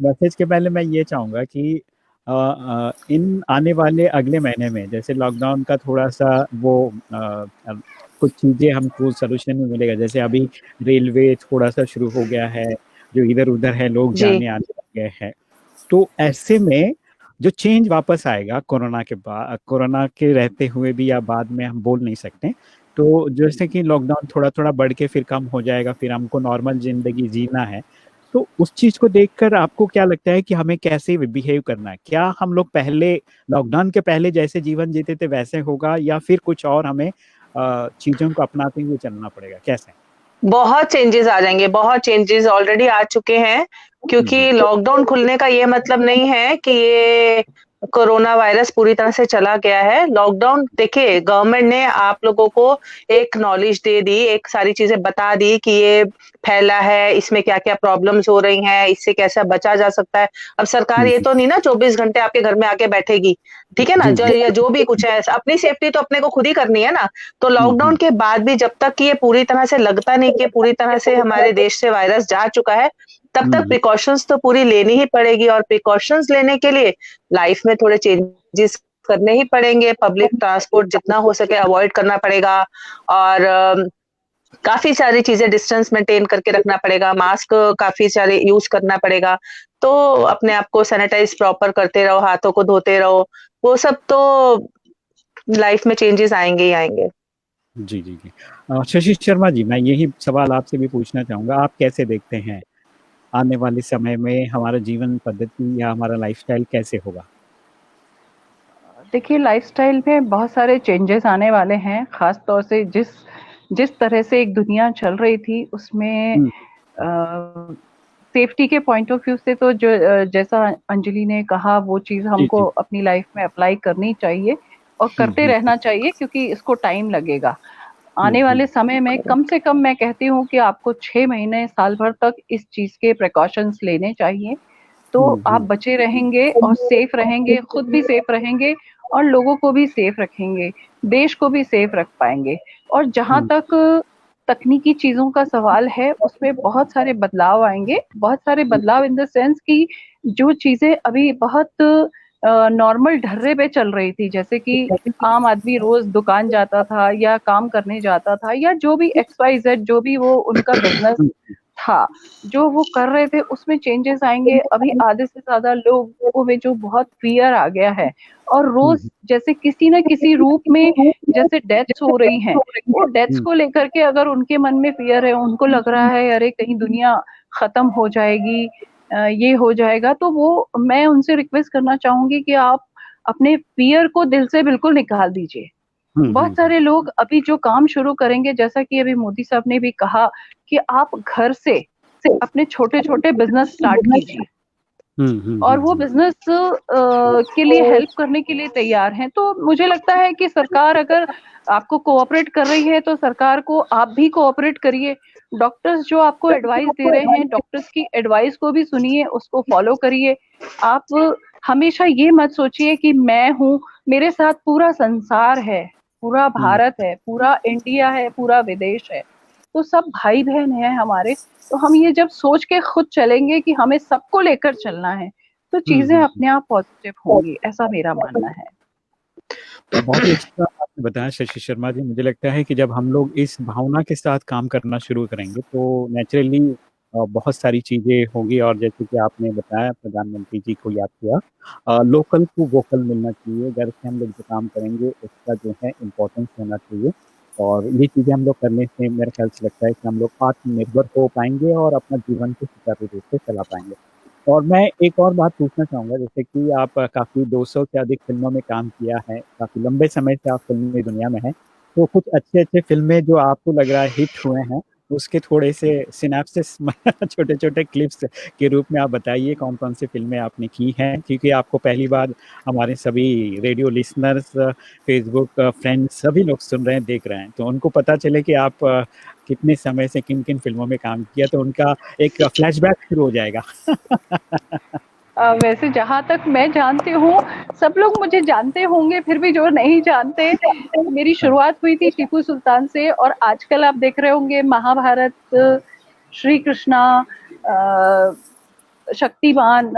Message के पहले मैं ये चाहूँगा कि इन आने वाले अगले महीने में जैसे लॉकडाउन का थोड़ा सा वो कुछ चीज़ें हमको सोल्यूशन में मिलेगा, जैसे अभी रेलवे थोड़ा सा शुरू हो गया है, जो इधर उधर है लोग जी। जाने आने लग गए हैं। तो ऐसे में जो चेंज वापस आएगा कोरोना के बाद, कोरोना के रहते हुए भी या बाद में हम बोल नहीं सकते। तो जैसे कि लॉकडाउन थोड़ा थोड़ा बढ़ के फिर कम हो जाएगा, फिर हमको नॉर्मल जिंदगी जीना है। तो उस चीज को देखकर आपको क्या लगता है कि हमें कैसे बिहेव करना है? क्या हम लोग पहले लॉकडाउन के पहले जैसे जीवन जीते थे वैसे होगा, या फिर कुछ और हमें चीजों को अपनाते हुए चलना पड़ेगा? कैसे? बहुत चेंजेस आ जाएंगे, बहुत चेंजेस ऑलरेडी आ चुके हैं, क्योंकि लॉकडाउन खुलने का ये मतलब नहीं है कि ये कोरोना वायरस पूरी तरह से चला गया है। लॉकडाउन देखिए, गवर्नमेंट ने आप लोगों को एक नॉलेज दे दी, एक सारी चीजें बता दी कि ये फैला है, इसमें क्या-क्या प्रॉब्लम्स हो रही हैं, इससे कैसे बचा जा सकता है। अब सरकार ये तो नहीं ना 24 घंटे आपके घर में आके बैठेगी, ठीक है ना? जो भी कुछ है, अपनी सेफ्टी तो अपने को खुद ही करनी है ना। तो लॉकडाउन के बाद भी जब तक ये पूरी तरह से लगता नहीं कि पूरी तरह से हमारे देश से वायरस जा चुका है, तब तक प्रिकॉशंस तो पूरी लेनी ही पड़ेगी, और प्रिकॉशंस लेने के लिए लाइफ में थोड़े चेंजेस करने ही पड़ेंगे। पब्लिक ट्रांसपोर्ट जितना हो सके अवॉइड करना पड़ेगा, और काफी सारी चीजें डिस्टेंस मेंटेन करके रखना पड़ेगा, मास्क काफी सारे यूज करना पड़ेगा। तो अपने आप को सैनिटाइज प्रॉपर करते रहो, हाथों को धोते रहो, वो सब तो लाइफ में चेंजेस आएंगे ही आएंगे। जी जी जी। शशि शर्मा जी, मैं यही सवाल आपसे भी पूछना चाहूंगा, आप कैसे देखते हैं आने वाले समय में हमारा जीवन पद्धति या हमारा लाइफस्टाइल कैसे होगा? देखिए, लाइफस्टाइल में बहुत सारे चेंजेस आने वाले हैं, खास तौर से जिस तरह से एक दुनिया चल रही थी उसमें सेफ्टी के पॉइंट ऑफ व्यू से तो जैसा अंजलि ने कहा वो चीज़ हमको अपनी लाइफ में अप्लाई करनी चाहिए और करते रहना चाहिए, क्योंकि इसको टाइम लगेगा। आने वाले समय में कम से कम मैं कहती हूँ कि आपको 6 महीने, साल भर तक इस चीज़ के प्रिकॉशंस लेने चाहिए। तो आप बचे रहेंगे और सेफ रहेंगे, खुद भी सेफ रहेंगे और लोगों को भी सेफ रखेंगे, देश को भी सेफ रख पाएंगे। और जहाँ तक तकनीकी चीज़ों का सवाल है, उसमें बहुत सारे बदलाव आएंगे, बहुत सारे बदलाव इन द सेंस कि जो चीज़ें अभी बहुत नॉर्मल ढर्रे पे चल रही थी, जैसे कि आम आदमी रोज दुकान जाता था या काम करने जाता था, या जो भी XYZ जो भी वो उनका बिजनेस था, जो वो कर रहे थे, उसमें चेंजेस आएंगे। अभी आधे से ज्यादा लोगों में जो बहुत फियर आ गया है, और रोज जैसे किसी न किसी रूप में जैसे डेथ्स हो रही हैं, वो डेथ्स को लेकर के अगर उनके मन में फियर है, उनको लग रहा है अरे कहीं दुनिया खत्म हो जाएगी, ये हो जाएगा, तो वो मैं उनसे रिक्वेस्ट करना चाहूंगी कि आप अपने फियर को दिल से बिल्कुल निकाल दीजिए। बहुत सारे लोग अभी जो काम शुरू करेंगे, जैसा कि अभी मोदी साहब ने भी कहा कि आप घर से अपने छोटे छोटे बिजनेस स्टार्ट कीजिए, और वो बिजनेस के लिए हेल्प करने के लिए तैयार हैं। तो मुझे लगता है कि सरकार अगर आपको कोऑपरेट कर रही है, तो सरकार को आप भी कोऑपरेट करिए। डॉक्टर्स जो आपको एडवाइस दे रहे हैं, डॉक्टर्स की एडवाइस को भी सुनिए, उसको फॉलो करिए। आप हमेशा ये मत सोचिए कि मैं हूँ, मेरे साथ पूरा संसार है, पूरा भारत है, पूरा इंडिया है, पूरा विदेश है, तो सब भाई बहन हैं हमारे। तो हम ये जब सोच के खुद चलेंगे कि हमें सबको लेकर चलना है, तो चीजें अपने आप पॉजिटिव होंगी, ऐसा मेरा मानना है। बहुत ही अच्छा आपने बताया शशि शर्मा जी। मुझे लगता है कि जब हम लोग इस भावना के साथ काम करना शुरू करेंगे तो नेचुरली बहुत सारी चीज़ें होंगी, और जैसे कि आपने बताया, प्रधानमंत्री जी को याद किया, लोकल को वोकल मिलना चाहिए। घर से हम लोग जो काम करेंगे उसका जो है इम्पोर्टेंस होना चाहिए, और ये चीज़ें हम लोग करने से मेरे ख्याल से लगता है कि हम लोग आत्मनिर्भर हो पाएंगे और अपना जीवन को सुचारू रूप से चला पाएंगे। और मैं एक और बात पूछना चाहूँगा, जैसे कि आप काफ़ी 200 से अधिक फ़िल्मों में काम किया है, काफ़ी लंबे समय से आप फ़िल्मी दुनिया में हैं। तो कुछ अच्छे-अच्छे फ़िल्में जो आपको लग रहा है हिट हुए हैं, उसके थोड़े से सिनॉप्सिस छोटे-छोटे क्लिप्स के रूप में आप बताइए कौन-कौन सी फ़िल्में आपने की हैं? क्योंकि आपको पहली बार हमारे सभी रेडियो लिसनर्स, फ़ेसबुक फ्रेंड्स सभी लोग सुन रहे हैं, देख रहे हैं। तो उनको पता चले कि आप कितने समय से किन-किन फ़िल्मों में काम किया, तो उनका एक फ्लैशबैक शुरू हो जाएगा। वैसे जहाँ तक मैं जानती हूँ, सब लोग मुझे जानते होंगे, फिर भी जो नहीं जानते, मेरी हाँ, शुरुआत हुई थी टीपू सुल्तान से, और आजकल आप देख रहे होंगे महाभारत, श्री कृष्णा, शक्तिमान,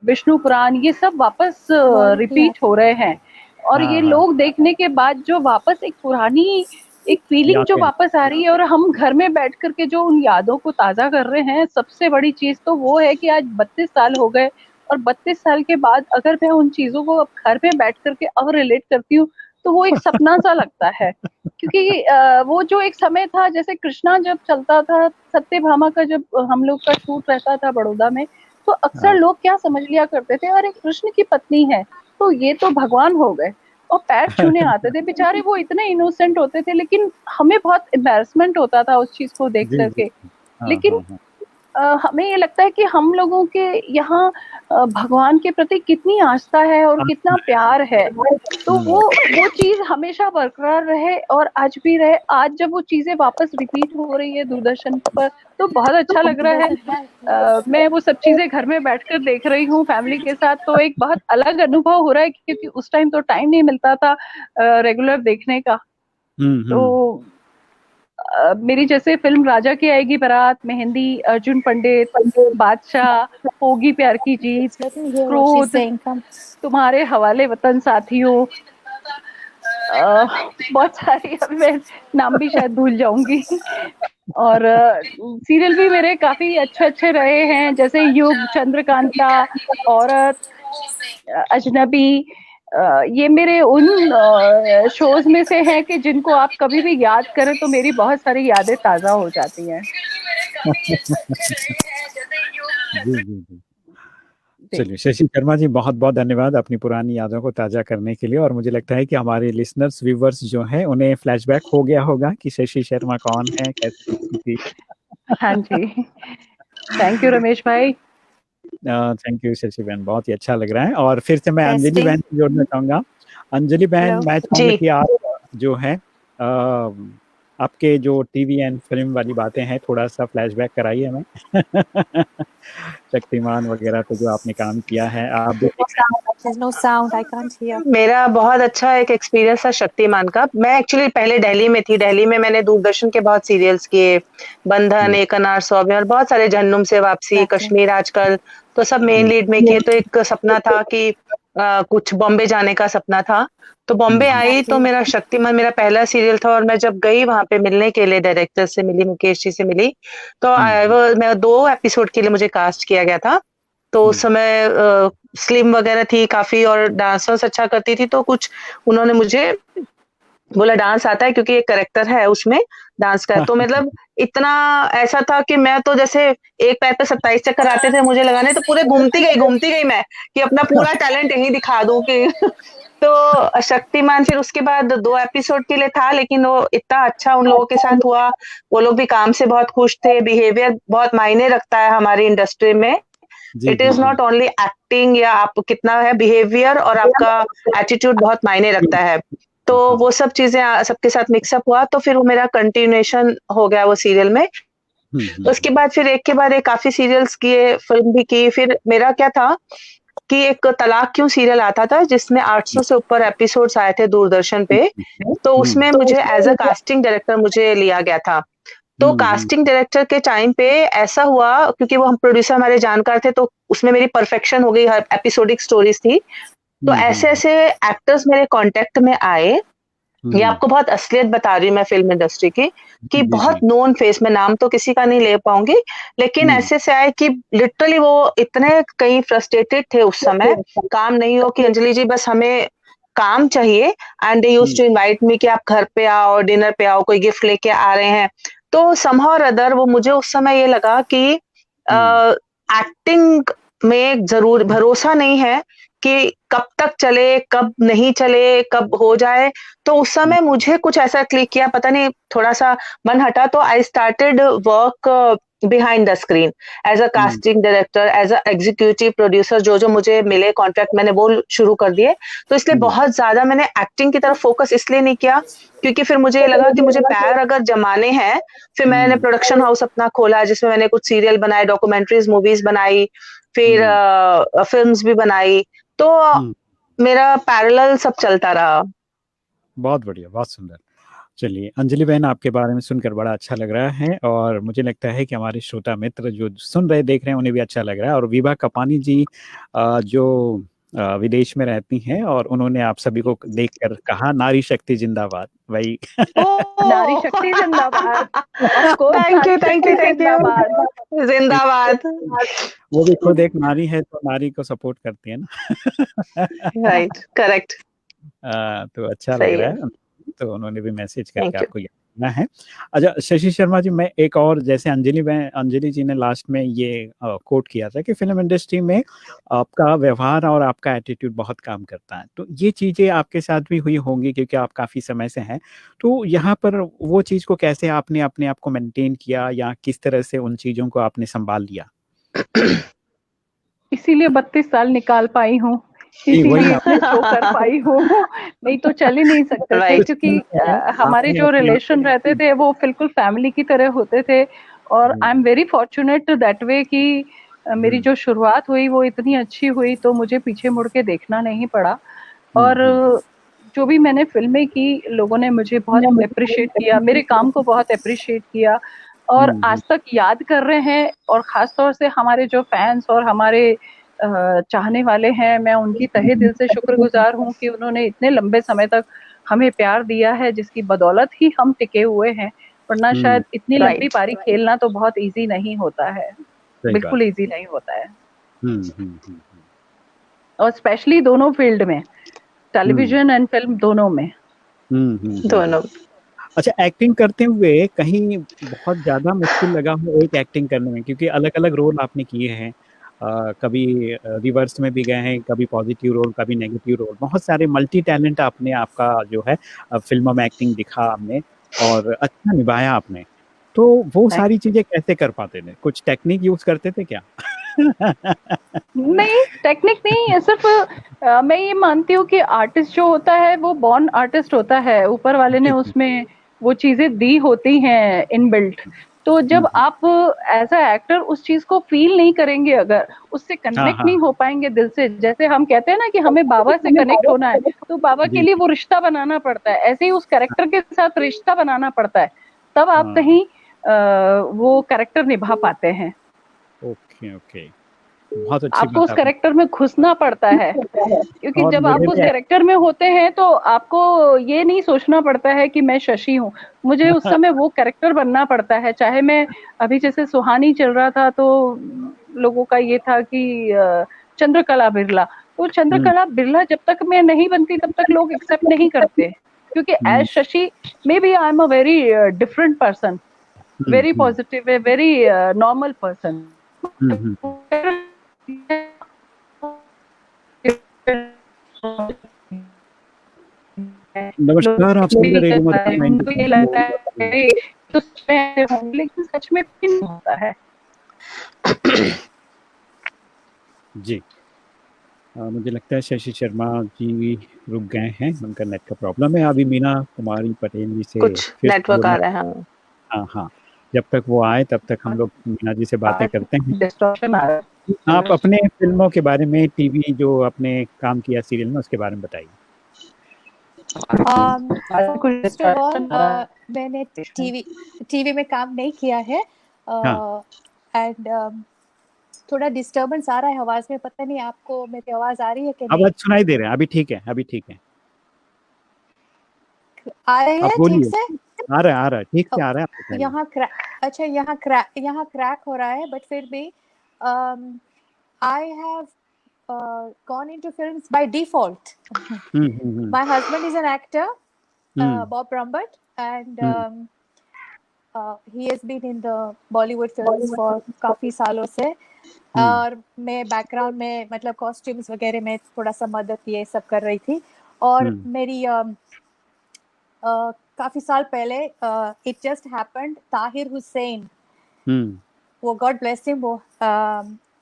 विष्णु पुराण, ये सब वापस रिपीट हो रहे हैं। और ये हाँ, हाँ, लोग देखने के बाद जो वापस एक पुरानी एक फीलिंग जो यादें। वापस आ रही है, और हम घर में बैठ कर के जो उन यादों को ताजा कर रहे हैं, सबसे बड़ी चीज तो वो है कि आज 32 साल हो गए, और 32 साल के बाद अगर मैं उन चीजों को अब घर में बैठ करके अब रिलेट करती हूँ, तो वो एक सपना सा लगता है। क्योंकि वो जो एक समय था, जैसे कृष्णा जब चलता था, सत्यभामा का जब हम लोग का शूट रहता था बड़ौदा में, तो अक्सर हाँ, लोग क्या समझ लिया करते थे, अरे कृष्ण की पत्नी है तो ये तो भगवान हो गए, और पैर छूने आते थे। बेचारे वो इतने इनोसेंट होते थे, लेकिन हमें बहुत एम्बैरसमेंट होता था उस चीज को देख जी, जी। करके। हाँ, लेकिन हाँ, हाँ। हमें ये लगता है कि हम लोगों के यहाँ भगवान के प्रति कितनी आस्था है और कितना प्यार है, तो वो चीज हमेशा बरकरार रहे और आज भी रहे। आज जब वो चीजें वापस रिपीट हो रही है दूरदर्शन पर, तो बहुत अच्छा लग रहा है। मैं वो सब चीजें घर में बैठकर देख रही हूँ फैमिली के साथ, तो एक बहुत अलग अनुभव हो रहा है, क्योंकि उस टाइम तो टाइम नहीं मिलता था रेगुलर देखने का। हुँ, तो हुँ। मेरी जैसे फिल्म राजा की आएगी बारात, मेहंदी, अर्जुन पंडित, बादशाह, होगी प्यार की जीत, Let me hear what she's क्रोध, saying. Come. तुम्हारे हवाले वतन साथियों, बहुत सारी, अब मैं नाम भी शायद भूल जाऊंगी। और सीरियल भी मेरे काफी अच्छे अच्छे रहे हैं, जैसे युग, चंद्रकांता, औरत, अजनबी। ये मेरे उन शोज में से हैं कि जिनको आप कभी भी याद करें तो मेरी बहुत सारी यादें ताजा हो जाती हैं। जी, जी, जी। जी। चलिए, शशि शर्मा जी बहुत-बहुत धन्यवाद अपनी पुरानी यादों को ताज़ा करने के लिए, और मुझे लगता है कि हमारे लिसनर्स, व्यूअर्स जो हैं, उन्हें फ्लैशबैक हो गया होगा कि शशि शर्मा कौन है, कैसे दिखती थी। हाँ जी। थैंक यू रमेश भाई। थैंक यू शशि बहन, बहुत ही अच्छा लग रहा है, और फिर से मैं अंजलि Testing. बहन से जोड़ना चाहूँगा। अंजलि बहन, Hello. मैं चाहूँगा जी। कि आप जो है आपके जो टीवी एंड फ़िल्म वाली बातें हैं, थोड़ा-सा फ्लैशबैक कराइए हमें। शक्तिमान वगैरह पे जो आपने काम किया है, आप भी देख रहे There's no sound. I can't hear. मेरा बहुत अच्छा एक एक्सपीरियंस था शक्तिमान का। मैं एक्चुअली पहले दिल्ली में थी। दिल्ली में मैंने दूरदर्शन के बहुत सीरियल्स किए, बंधन, हैं। एक अनार सौ में, और बहुत सारे, जहन्नुम से वापसी, Exactly. कश्मीर आजकल, तो सब मेन हुँ, लीड में किए। तो एक सपना था कि कुछ बॉम्बे जाने का सपना था। तो हुँ, बॉम्बे हुँ, आई तो Exactly. मेरा शक्तिमान मेरा पहला सीरियल था, और मैं जब गई वहाँ पे मिलने के लिए, डायरेक्टर से मिली, मुकेश जी से मिली, तो हुँ, हुँ, मैं 2 एपिसोड के लिए मुझे कास्ट किया गया था। तो हुँ, उस समय स्लिम वगैरह थी काफ़ी, और डांस वांस अच्छा करती थी, तो कुछ उन्होंने मुझे बोला डांस आता है, क्योंकि एक कैरेक्टर है उसमें डांस का। तो मतलब इतना ऐसा था कि मैं तो जैसे एक पैर पे 27 चक्कर आते थे मुझे लगाने, तो पूरे घूमती गई मैं कि अपना पूरा टैलेंट यहीं दिखा दूँ कि तो शक्तिमान फिर उसके बाद 2 एपिसोड के लिए था, लेकिन वो इतना अच्छा उन लोगों के साथ हुआ। वो लोग भी काम से बहुत खुश थे। बिहेवियर बहुत मायने रखता है हमारी इंडस्ट्री में। जी, इट जी, इज़ जी। नॉट ओनली एक्टिंग, या आप कितना है, बिहेवियर और आपका एटीट्यूड बहुत मायने रखता है। तो हाँ, वो सब चीज़ें सबके साथ मिक्स अप हुआ, तो फिर वो मेरा कंटिन्यूएशन हो गया वो सीरियल में। हुँ, हुँ, उसके बाद फिर एक के बाद एक काफ़ी सीरियल्स किए, फ़िल्म भी की। फिर मेरा क्या था कि एक तलाक क्यों सीरियल आता था, जिसमें 800 से ऊपर एपिसोड्स आए थे दूरदर्शन पे। तो हुँ, उसमें मुझे एज़ अ कास्टिंग डायरेक्टर मुझे लिया गया था। तो हुँ, हुँ, कास्टिंग डायरेक्टर के टाइम पे ऐसा हुआ, क्योंकि वो हम प्रोड्यूसर हमारे जानकार थे, तो उसमें मेरी परफेक्शन हो गई, हर एपिसोडिक स्टोरीज़ थी। तो हुँ, हुँ, ऐसे-ऐसे एक्टर्स मेरे कॉन्टैक्ट में आए। ये हुँ, आपको बहुत असलियत बता रही हूँ मैं फ़िल्म इंडस्ट्री की, कि जी, बहुत जी। नोन फेस, मैं नाम तो किसी का नहीं ले पाऊँगी, लेकिन हुँ, ऐसे से आए कि लिटरली वो इतने कहीं फ्रस्ट्रेटेड थे उस समय, काम नहीं हो कि अंजलि जी बस हमें काम चाहिए, एंड दे यूज्ड हुँ, टू इनवाइट मी कि आप घर पे आओ, डिनर पे आओ, कोई गिफ्ट लेके आ रहे हैं। तो समहाउ और अदर वो मुझे उस समय ये लगा कि हुँ, एक्टिंग में जरूर भरोसा नहीं है कि कब तक चले, कब नहीं चले, कब हो जाए। तो उस समय मुझे कुछ ऐसा क्लिक किया, पता नहीं थोड़ा सा मन हटा, तो I started work behind the screen as a casting director, as an executive producer. जो मुझे मिले कॉन्ट्रैक्ट मैंने वो शुरू कर दिए। तो इसलिए बहुत ज्यादा मैंने एक्टिंग की तरफ फोकस इसलिए नहीं किया, क्योंकि फिर मुझे लगा कि मुझे पैर अगर जमाने हैं, फिर मैंने प्रोडक्शन हाउस अपना खोला, जिसमें मैंने कुछ सीरियल बनाए, डॉक्यूमेंट्रीज, मूवीज बनाई, फिर फिल्म्स भी बनाई। तो मेरा पैरेलल सब चलता रहा। बहुत बढ़िया, बहुत सुंदर। चलिए अंजलि बहन, आपके बारे में सुनकर बड़ा अच्छा लग रहा है और मुझे लगता है कि हमारे श्रोता मित्र जो सुन रहे देख रहे हैं उन्हें भी अच्छा लग रहा है। और विभा कपानी जी जो विदेश में रहती हैं और उन्होंने आप सभी को देखकर कहा नारी शक्ति जिंदाबाद भाई। नारी शक्ति जिंदाबाद। Of course, थैंक यू नारी थैंक शक्ति यू थैंक जिंदाबाद। यू, जिंदाबाद। वो भी खुद एक नारी है तो नारी को सपोर्ट करती है ना। राइट, करेक्ट, तो अच्छा लग सही रहा है। है। तो उन्होंने भी मैसेज करके Thank you. आपको याद करना है। अच्छा शशि शर्मा जी, मैं एक और, जैसे अंजलि जी ने लास्ट में ये कोट किया था कि फिल्म इंडस्ट्री में आपका व्यवहार और आपका एटीट्यूड बहुत काम करता है, तो ये चीजें आपके साथ भी हुई होंगी क्योंकि आप काफी समय से हैं। तो यहाँ पर वो चीज को कैसे आपने अपने आप को मेंटेन किया या किस तरह से उन चीजों को आपने संभाल लिया? इसीलिए 32 साल निकाल पाई हूँ, वही इसीलिए ना। इतने शो कर पाई हूँ। नहीं तो चल ही नहीं सकते थे, Right. क्योंकि हमारे आपने जो अपने आप रिलेशन को- रहते थे वो बिल्कुल फैमिली की तरह होते थे। और I am very fortunate that way कि मेरी जो शुरुआत हुई वो इतनी अच्छी हुई, तो मुझे पीछे मुड़ के देखना नहीं पड़ा। और जो भी मैंने फिल्में की, लोगों ने मुझे बहुत अप्रिशिएट किया, मेरे काम को बहुत अप्रिशिएट किया और आज तक याद कर रहे हैं। और खास तौर से हमारे जो फैंस और हमारे चाहने वाले हैं, मैं उनकी तहे दिल से शुक्रगुजार हूँ कि उन्होंने इतने लंबे समय तक हमें प्यार दिया है, जिसकी बदौलत ही हम टिके हुए हैं। वरना शायद इतनी लंबी पारी खेलना तो बहुत इजी नहीं होता है, बिल्कुल इजी नहीं होता है। और स्पेशली दोनों फील्ड में, टेलीविजन एंड फिल्म दोनों में। दोनों। अच्छा, एक्टिंग करते हुए कहीं बहुत ज्यादा मुश्किल लगा हो एक एक्टिंग करने में, क्योंकि अलग अलग रोल आपने किए हैं, कभी रिवर्स में भी गए हैं, कभी पॉजिटिव रोल, कभी नेगेटिव रोल, बहुत सारे मल्टी टैलेंट आपने, आपका जो है फिल्मों में एक्टिंग दिखा आपने और अच्छा निभाया आपने। तो वो सारी चीजें कैसे कर पाते थे? कुछ टेक्निक यूज करते थे क्या? नहीं, टेक्निक नहीं है, सिर्फ मैं ये मानती हूँ कि आर्टिस्ट जो होता है वो बॉर्न आर्टिस्ट होता है, ऊपर वाले ने उसमें वो चीजें दी होती हैं इनबिल्ट। तो जब आप एज अ एक्टर उस चीज को फील नहीं करेंगे, अगर उससे कनेक्ट नहीं हो पाएंगे दिल से, जैसे हम कहते हैं ना कि हमें बाबा से कनेक्ट होना है, तो बाबा के लिए वो रिश्ता बनाना पड़ता है, ऐसे ही उस कैरेक्टर के साथ रिश्ता बनाना पड़ता है, तब आप कहीं वो कैरेक्टर निभा पाते हैं। ओके ओके, बहुत अच्छी आपको बात उस कैरेक्टर में घुसना पड़ता है, क्योंकि जब आप उस कैरेक्टर में होते हैं तो आपको ये नहीं सोचना पड़ता है कि मैं शशि हूँ, मुझे उस समय वो कैरेक्टर बनना पड़ता है। चाहे मैं अभी जैसे सुहानी चल रहा था तो लोगों का ये था कि चंद्रकला बिरला, तो चंद्रकला बिरला जब तक मैं नहीं बनती तब तक लोग एक्सेप्ट नहीं करते, क्योंकि as Shashi maybe I am a very different person, very positive, very normal person. नमस्कार, आप सुन रहे रेडियो मधुबन 90.4। लेकिन सच में नहीं होता है। जी, मुझे लगता है शशि शर्मा जी रुक गए हैं, उनका नेट का प्रॉब्लम है। अभी मीना कुमारी पटेल जी से कुछ नेटवर्क आ रहा है। हाँ हाँ, जब तक वो आए तब तक हम लोग मीना जी से बातें करते हैं। डिस्टॉर्शन आ रहा है। आप अपने फिल्मों के बारे में, टीवी जो आपने काम किया सीरियल में, उसके बारे में बताइए। फर्स्ट ऑफ ऑल मैंने टीवी में काम नहीं किया है, एंड थोड़ा डिस्टरबेंस आ रहा है आवाज में, पता नहीं आपको मेरी आवाज आ रही है कि नहीं? आवाज सुनाई दे रहा है, अभी ठीक है, अभी ठीक है, आ रहे हैं ठीक से? आ रहा है, ठीक से आ रहा है। यहाँ अच्छा, यहाँ क्रैक हो रहा है, बट फिर भी I have gone into films by default. My husband is an actor, Bob Brumbert, and he has been in the Bollywood films for काफी सालों से, और मैं बैकग्राउंड में मतलब कॉस्ट्यूम्स वगैरह में थोड़ा सा मदद ये सब कर रही थी। और मेरी काफी साल पहले it just happened, Tahir Hussain, वो गॉड ब्लेस हिम, वो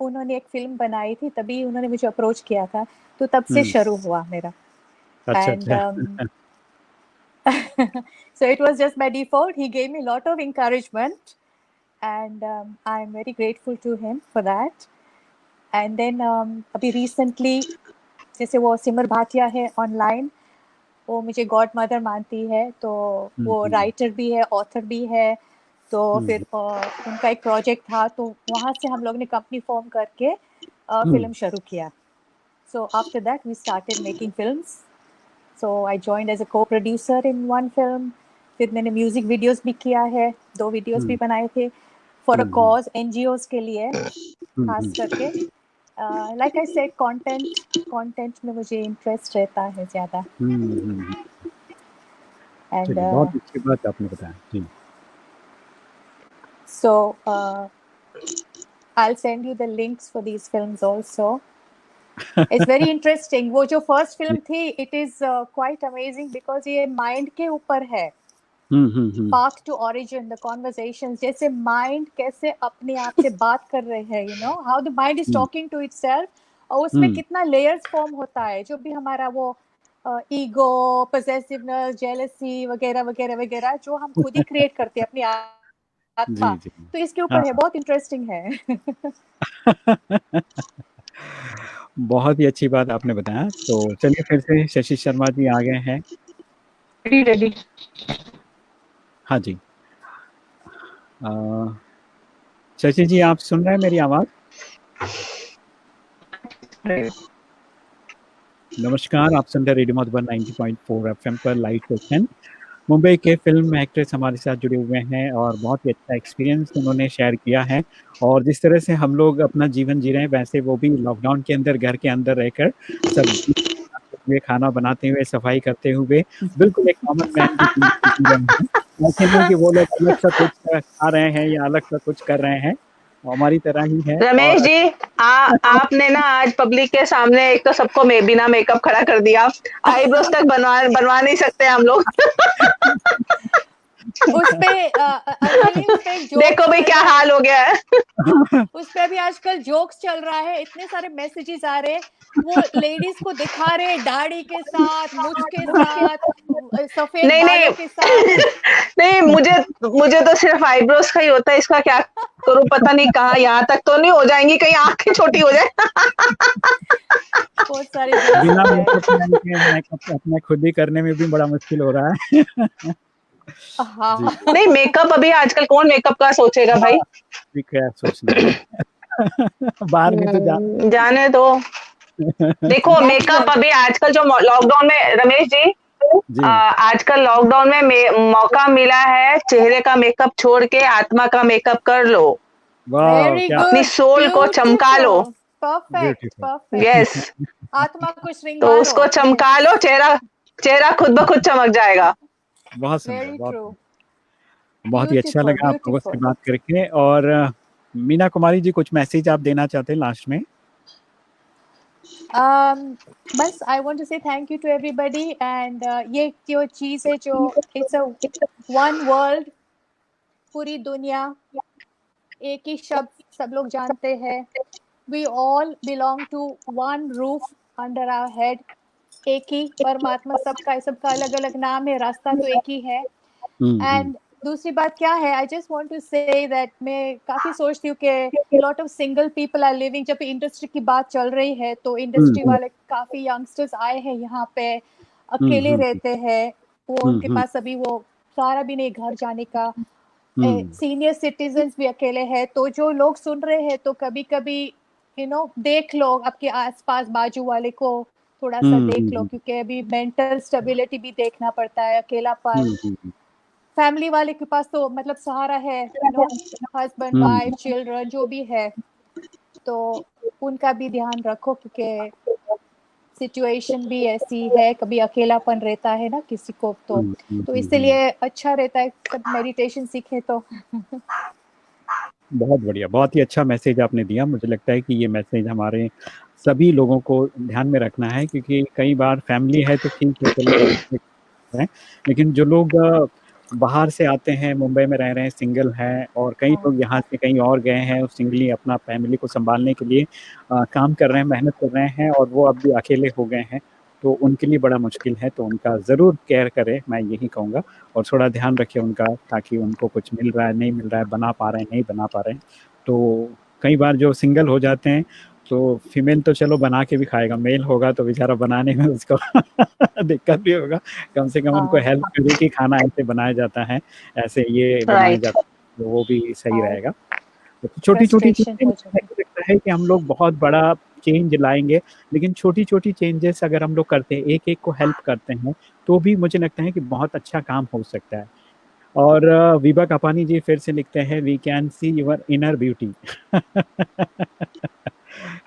उन्होंने एक फिल्म बनाई थी, तभी उन्होंने मुझे अप्रोच किया था, तो तब से शुरू हुआ मेरा। अच्छा, So it was just by default. He gave me a lot of encouragement, and I'm very grateful to him for that. And then अभी recently, जैसे वो सिमर भाटिया है ऑनलाइन, वो मुझे गॉड मदर मानती है, तो वो राइटर भी है, ऑथर भी है। तो फिर उनका एक प्रोजेक्ट था, तो वहाँ से हम लोग ने कंपनी फॉर्म करके फिल्म शुरू किया। So after that we started making films. So I joined as a co-producer in one film. फिर मैंने म्यूजिक वीडियोस भी किया है, 2 वीडियोस भी बनाए थे फॉर अ कॉज, एनजीओज के लिए खास करके। लाइक आई सेड, कंटेंट में मुझे इंटरेस्ट रहता है ज़्यादा। एंड बहुत अच्छी बात आपने बताया जी। So I'll send you the links for these films also. It's very interesting. वो जो फर्स्ट फिल्म थी, it is quite amazing because ये माइंड के ऊपर है। Path to origin, the conversations, जैसे माइंड कैसे अपने आप से बात कर रहे हैं, you know how the mind is talking to itself, और उसमें कितना लेयर्स फॉर्म होता है, जो भी हमारा वो ईगो, पोजेसिवनेस, जेलसी वगैरह वगैरह वगैरह, जो हम खुद ही क्रिएट करते हैं अपनी आत्मा। तो इसके ऊपर है, बहुत इंटरेस्टिंग है। बहुत ही अच्छी बात आपने बताया। तो चलिए फिर से शशि शर्मा जी आ गए हैं। रेडी। हाँ जी, शशि जी आप सुन रहे हैं मेरी आवाज? नमस्कार, आप सुन रहे रेडियो मधुबन 90.4 एफएम पर लाइव सेशन। मुंबई के फिल्म एक्ट्रेस हमारे साथ जुड़े हुए हैं और बहुत ही अच्छा एक्सपीरियंस उन्होंने शेयर किया है। और जिस तरह से हम लोग अपना जीवन जी रहे हैं, वैसे वो भी लॉकडाउन के अंदर घर के अंदर रहकर सब हुए, खाना बनाते हुए, सफाई करते हुए, बिल्कुल एक कॉमन मैन की जिंदगी जी रहे हैं। ऐसे नहीं कि वो लोग अलग सा कुछ खा रहे हैं या अलग सा कुछ कर रहे हैं, हमारी तरह ही है। रमेश जी, आपने ना आज पब्लिक के सामने एक तो सबको बिना मेकअप खड़ा कर दिया, आईब्रोज तक बनवा नहीं सकते हम लोग। उसपे देखो भाई क्या हाल हो गया है। उसपे अभी आजकल जोक्स चल रहा है, इतने सारे मैसेजेस आ रहे हैं, वो लेडीज को दिखा रहे दाढ़ी के साथ, मुछ के साथ, सफेद बालों के साथ। नहीं, मुझे तो सिर्फ आईब्रोज का ही होता है, इसका क्या करूं पता नहीं, कहाँ यहाँ तक तो नहीं हो जाएंगी, कहीं आंखें छोटी हो जाए। बहुत सारे बिना मेकअप अपना खुद ही करने में भी बड़ा मुश्किल हो रहा है। हाँ। नहीं, मेकअप अभी आजकल कौन मेकअप का सोचेगा भाई। क्या सोचना बाहर में तो जाने दो। देखो मेकअप अभी आजकल जो लॉकडाउन में, रमेश जी, आजकल लॉकडाउन में मौका मिला है, चेहरे का मेकअप छोड़ के आत्मा का मेकअप कर लो, अपनी सोल को चमका लो। परफेक्ट। यस, आत्मा को श्रृंगारो, तो उसको चमका लो, चेहरा खुद ब खुद चमक जाएगा। बहुत ही अच्छा लगा आप लोगों से बात करके। और मीना कुमारी जी, कुछ मैसेज आप देना चाहते हैं लास्ट में? बस I want to say thank you to everybody, and ये जो चीज है, जो इट्स अ वन वर्ल्ड, पूरी दुनिया, एक ही शब्द सब लोग जानते हैं, we all belong to one roof under our head, एक ही परमात्मा, सबका अलग अलग नाम है, रास्ता तो एक ही है। एंड दूसरी बात क्या है, I just want to say that मैं काफी सोचती हूँ कि lot of single people are living, जब इंडस्ट्री की बात चल रही है तो इंडस्ट्री वाले काफी यंगस्टर्स आए हैं यहाँ पे, अकेले रहते हैं, वो उनके पास अभी वो सारा भी नहीं घर जाने का, सीनियर सिटीजन्स भी अकेले हैं। तो जो लोग सुन रहे हैं, तो कभी कभी यू नो देख लो आपके आसपास बाजू वाले को, थोड़ा सा देख लो, क्योंकि अभी मेंटल स्टेबिलिटी भी देखना पड़ता है, अकेलापन। फैमिली वाले के पास तो मतलब सहारा है, you know, husband, wife, children, जो भी है, तो उनका भी ध्यान रखो, क्योंकि सिचुएशन भी ऐसी है, कभी अकेलापन रहता है ना किसी को, तो इसलिए अच्छा रहता है सब मेडिटेशन सीखे तो। बहुत बढ़िया, बहुत ही अच्छा मैसेज आपने दिया। मुझे लगता है कि ये मैसेज हमारे सभी लोगों को ध्यान में रखना है, क्योंकि कई बार फैमिली है तो ठीक है, चलो हैं, लेकिन जो लोग बाहर से आते हैं, मुंबई में रह रहे हैं, सिंगल हैं, और कई लोग यहाँ से कहीं और गए हैं और सिंगली अपना फैमिली को संभालने के लिए काम कर रहे हैं, मेहनत कर रहे हैं, और वो अब भी अकेले हो गए हैं, तो उनके लिए बड़ा मुश्किल है। तो उनका ज़रूर केयर करें, मैं यही कहूँगा, और थोड़ा ध्यान रखें उनका, ताकि उनको कुछ मिल रहा है, नहीं मिल रहा है, बना पा रहे हैं, नहीं बना पा रहे हैं। तो कई बार जो सिंगल हो जाते हैं, तो फीमेल तो चलो बना के भी खाएगा, मेल होगा तो बेचारा बनाने में उसको दिक्कत भी होगा। कम से कम उनको हेल्प करें कि खाना ऐसे बनाया जाता है, ऐसे ये बनाया राइट जाता है, तो वो भी सही हाँ। रहेगा। तो छोटी-छोटी फ्रस्ट्रेशन चीज़ें, हो मुझे जाती नहीं लगता है कि हम लोग बहुत बड़ा चेंज लाएँगे, लेकिन छोटी-छोटी चेंजेस अगर हम लोग करते हैं, एक-एक को हेल्प करते हैं, तो भी मुझे लगता है कि बहुत अच्छा काम हो सकता है। और विभा कापानी जी फिर से लिखते हैं, we can see your inner beauty.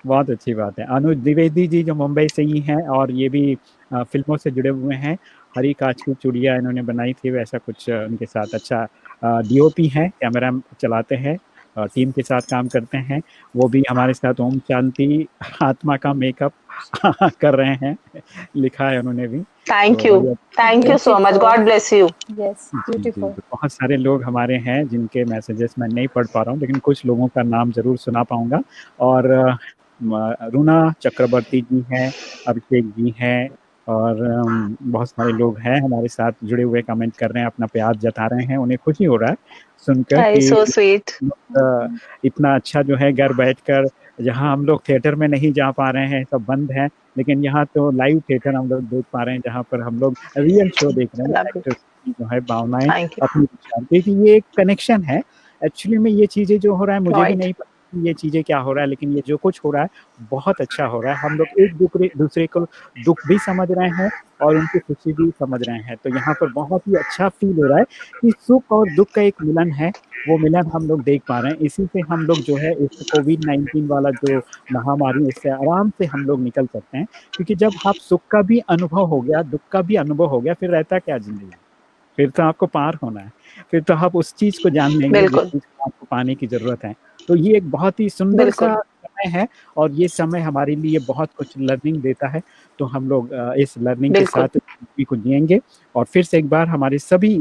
बहुत अच्छी बात है। अनुज द्विवेदी जी जो मुंबई से ही हैं, और ये भी फ़िल्मों से जुड़े हुए हैं। हरी काँच की चूड़ियाँ इन्होंने बनाई थी, वैसा कुछ उनके साथ अच्छा डीओपी हैं, कैमरा चलाते हैं, टीम के साथ काम करते हैं। वो भी हमारे साथ ओम शांति आत्मा का मेकअप कर रहे हैं, लिखा है उन्होंने भी। थैंक तो यू बढ़िया। So much, beautiful. God bless you. Yes, जी, जी, ब्यूटीफुल। जी। बहुत सारे लोग हमारे हैं जिनके मैसेजेस मैं नहीं पढ़ पा रहा हूँ, लेकिन कुछ लोगों का नाम ज़रूर सुना पाऊँगा। और रुना चक्रवर्ती जी हैं, अभिषेक जी हैं, और बहुत सारे लोग हैं हमारे साथ जुड़े हुए, कमेंट कर रहे हैं, अपना प्यार जता रहे हैं। उन्हें खुशी हो रहा है सुनकर कि सो स्वीट। इतना अच्छा जो है घर बैठकर, जहाँ हम लोग थिएटर में नहीं जा पा रहे हैं, सब बंद है, लेकिन यहाँ तो लाइव थिएटर हम लोग देख पा रहे हैं, जहाँ पर हम लोग रियल शो देख रहे हैं, लव यू। एक्टर्स की जो है भावनाएँ थैंक यू। अपनी दर्शाते हैं, कि ये एक कनेक्शन है। एक्चुअली में ये चीज़ें जो हो रहा है, मुझे भी राइट नहीं पता कि ये चीज़ें क्या हो रहा है, लेकिन ये जो कुछ हो रहा है, बहुत अच्छा हो रहा है। हम लोग एक दूसरे को दुःख भी समझ रहे हैं और उनकी खुशी भी समझ रहे हैं। तो यहाँ पर बहुत ही अच्छा फ़ील हो रहा है कि सुख और दुःख का एक मिलन है, वो मिलन हम लोग देख पा रहे हैं। इसी से हम लोग जो है इस कोविड-19 वाला जो महामारी है, इससे आराम से हम लोग निकल सकते हैं। क्योंकि जब आप सुख का भी अनुभव हो गया, दुःख का भी अनुभव हो गया, फिर रहता क्या ज़िंदगी में? फिर तो आपको पार होना है। फिर तो आप उस चीज़ को जान लेंगे जिस बिल्कुल चीज़ को आपको पाने की ज़रूरत है। तो ये एक बहुत ही सुंदर-सा बिल्कुल समय है, और ये समय हमारे लिए बहुत कुछ लर्निंग देता है। तो हम लोग इस लर्निंग के बिल्कुल साथ ज़िंदगी को जिएँगे। और फिर से एक बार हमारे सभी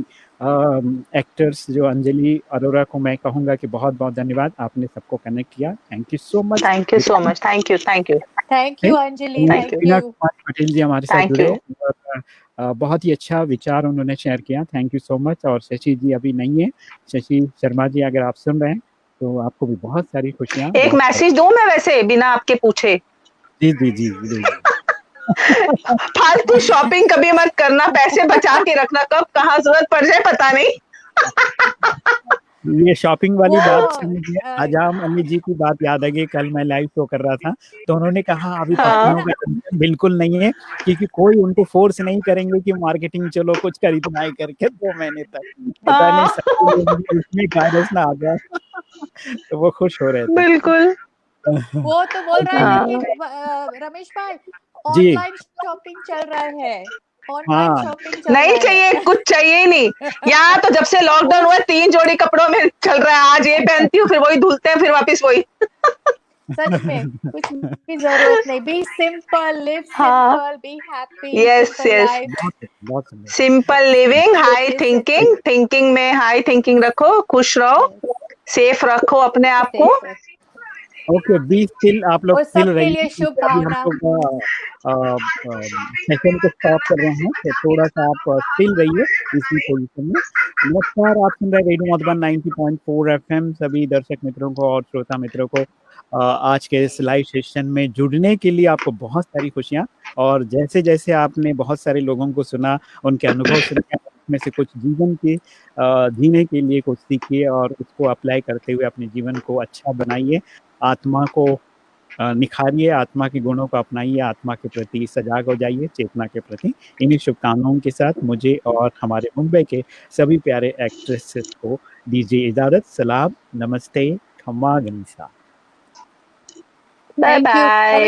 एक्टर्स जो अंजलि अरोरा को मैं कहूँगा कि बहुत-बहुत धन्यवाद, आपने सबको कनेक्ट किया। Thank you so much. Thank you so much. Thank you thank you thank you Anjali, thank you thank Meena you. Kumari Patel ji हमारे साथ थैंक जुड़े, यू। और बहुत ही अच्छा विचार उन्होंने शेयर किया। Thank you so much. और शशि जी अभी नहीं है। शशि शर्मा जी, अगर आप सुन रहे हैं, तो आपको भी बहुत सारी खुशियाँ, एक बहुत सारी। मैसेज दूं मैं वैसे बिना आपके पूछे? जी, जी, जी, जी। फालतू शॉपिंग कभी मत करना, पैसे बचा के रखना, कब कहाँ जरूरत पड़ जाए पता नहीं। ये शॉपिंग वाली वो बात से मुझे अ, अजाम अली जी की बात याद आ गई। कल मैं लाइव शो कर रहा था, तो उन्होंने कहा अभी हाँ पत्नियों का टेंशन बिल्कुल नहीं है, क्योंकि कोई उनको फ़ोर्स नहीं करेंगे कि मार्केटिंग चलो कुछ खरीदना है करके 2 महीने तक। पता नहीं हाँ सबके लिए मुझे उसमें वायरस ना आ जाए। तो वो खुश हो रहे थे। बिल्कुल। वो तो बोल रहे हैं कि हाँ रमेश भाई, जी, ऑनलाइन शॉपिंग चल रहा है, ऑनलाइन हाँ। शॉपिंग चल नहीं रहा चाहिए, है। कुछ चाहिए ही नहीं। यहाँ तो जब से लॉकडाउन वो हुआ 3 जोड़ी कपड़ों में चल रहा है, आज ये पहनती हूँ फिर वही धुलते हैं फिर वापस वही। सच में कुछ भी जरूरत नहीं। बी सिंपल, लिव हाँ simple, be happy, yes simple yes. Life. बहुत सुंदर। Simple living, high this is thinking, thinking में हाई थिंकिंग रखो, खुश रहो, सेफ रखो अपने आप को। सेफ। ओके, बी स्टिल, आप लोग और स्टिल सबके रहिए, लिए शुभ क्योंकि अभी हम भावना। लोग सेशन को स्टॉप कर रहे हैं, तो थोड़ा-सा आप स्टिल रहिए इसी पोज़ीशन में। नमस्कार, आप सुन रहे हैं रेडियो मधुबन 90.4 एफएम। सभी दर्शक मित्रों को और श्रोता मित्रों को आज के इस लाइव सेशन में जुड़ने के लिए आपको बहुत सारी खुशियाँ। और जैसे-जैसे आपने बहुत सारे लोगों को सुना, उनके अनुभव सुने, उसमें से कुछ जीवन के जीने के लिए कुछ सीखिए, और उसको अप्लाई करते हुए अपने जीवन को अच्छा बनाइए। आत्मा को निखारिए, आत्मा के गुणों को अपनाइए, आत्मा के प्रति सजाग हो जाइए, चेतना के प्रति। इन्हीं शुभकामनाओं के साथ मुझे और हमारे मुंबई के सभी प्यारे एक्ट्रेसेस को दीजिए इजाज़त। सलाम, नमस्ते, खम्मा गनीसा। Bye thank you bye.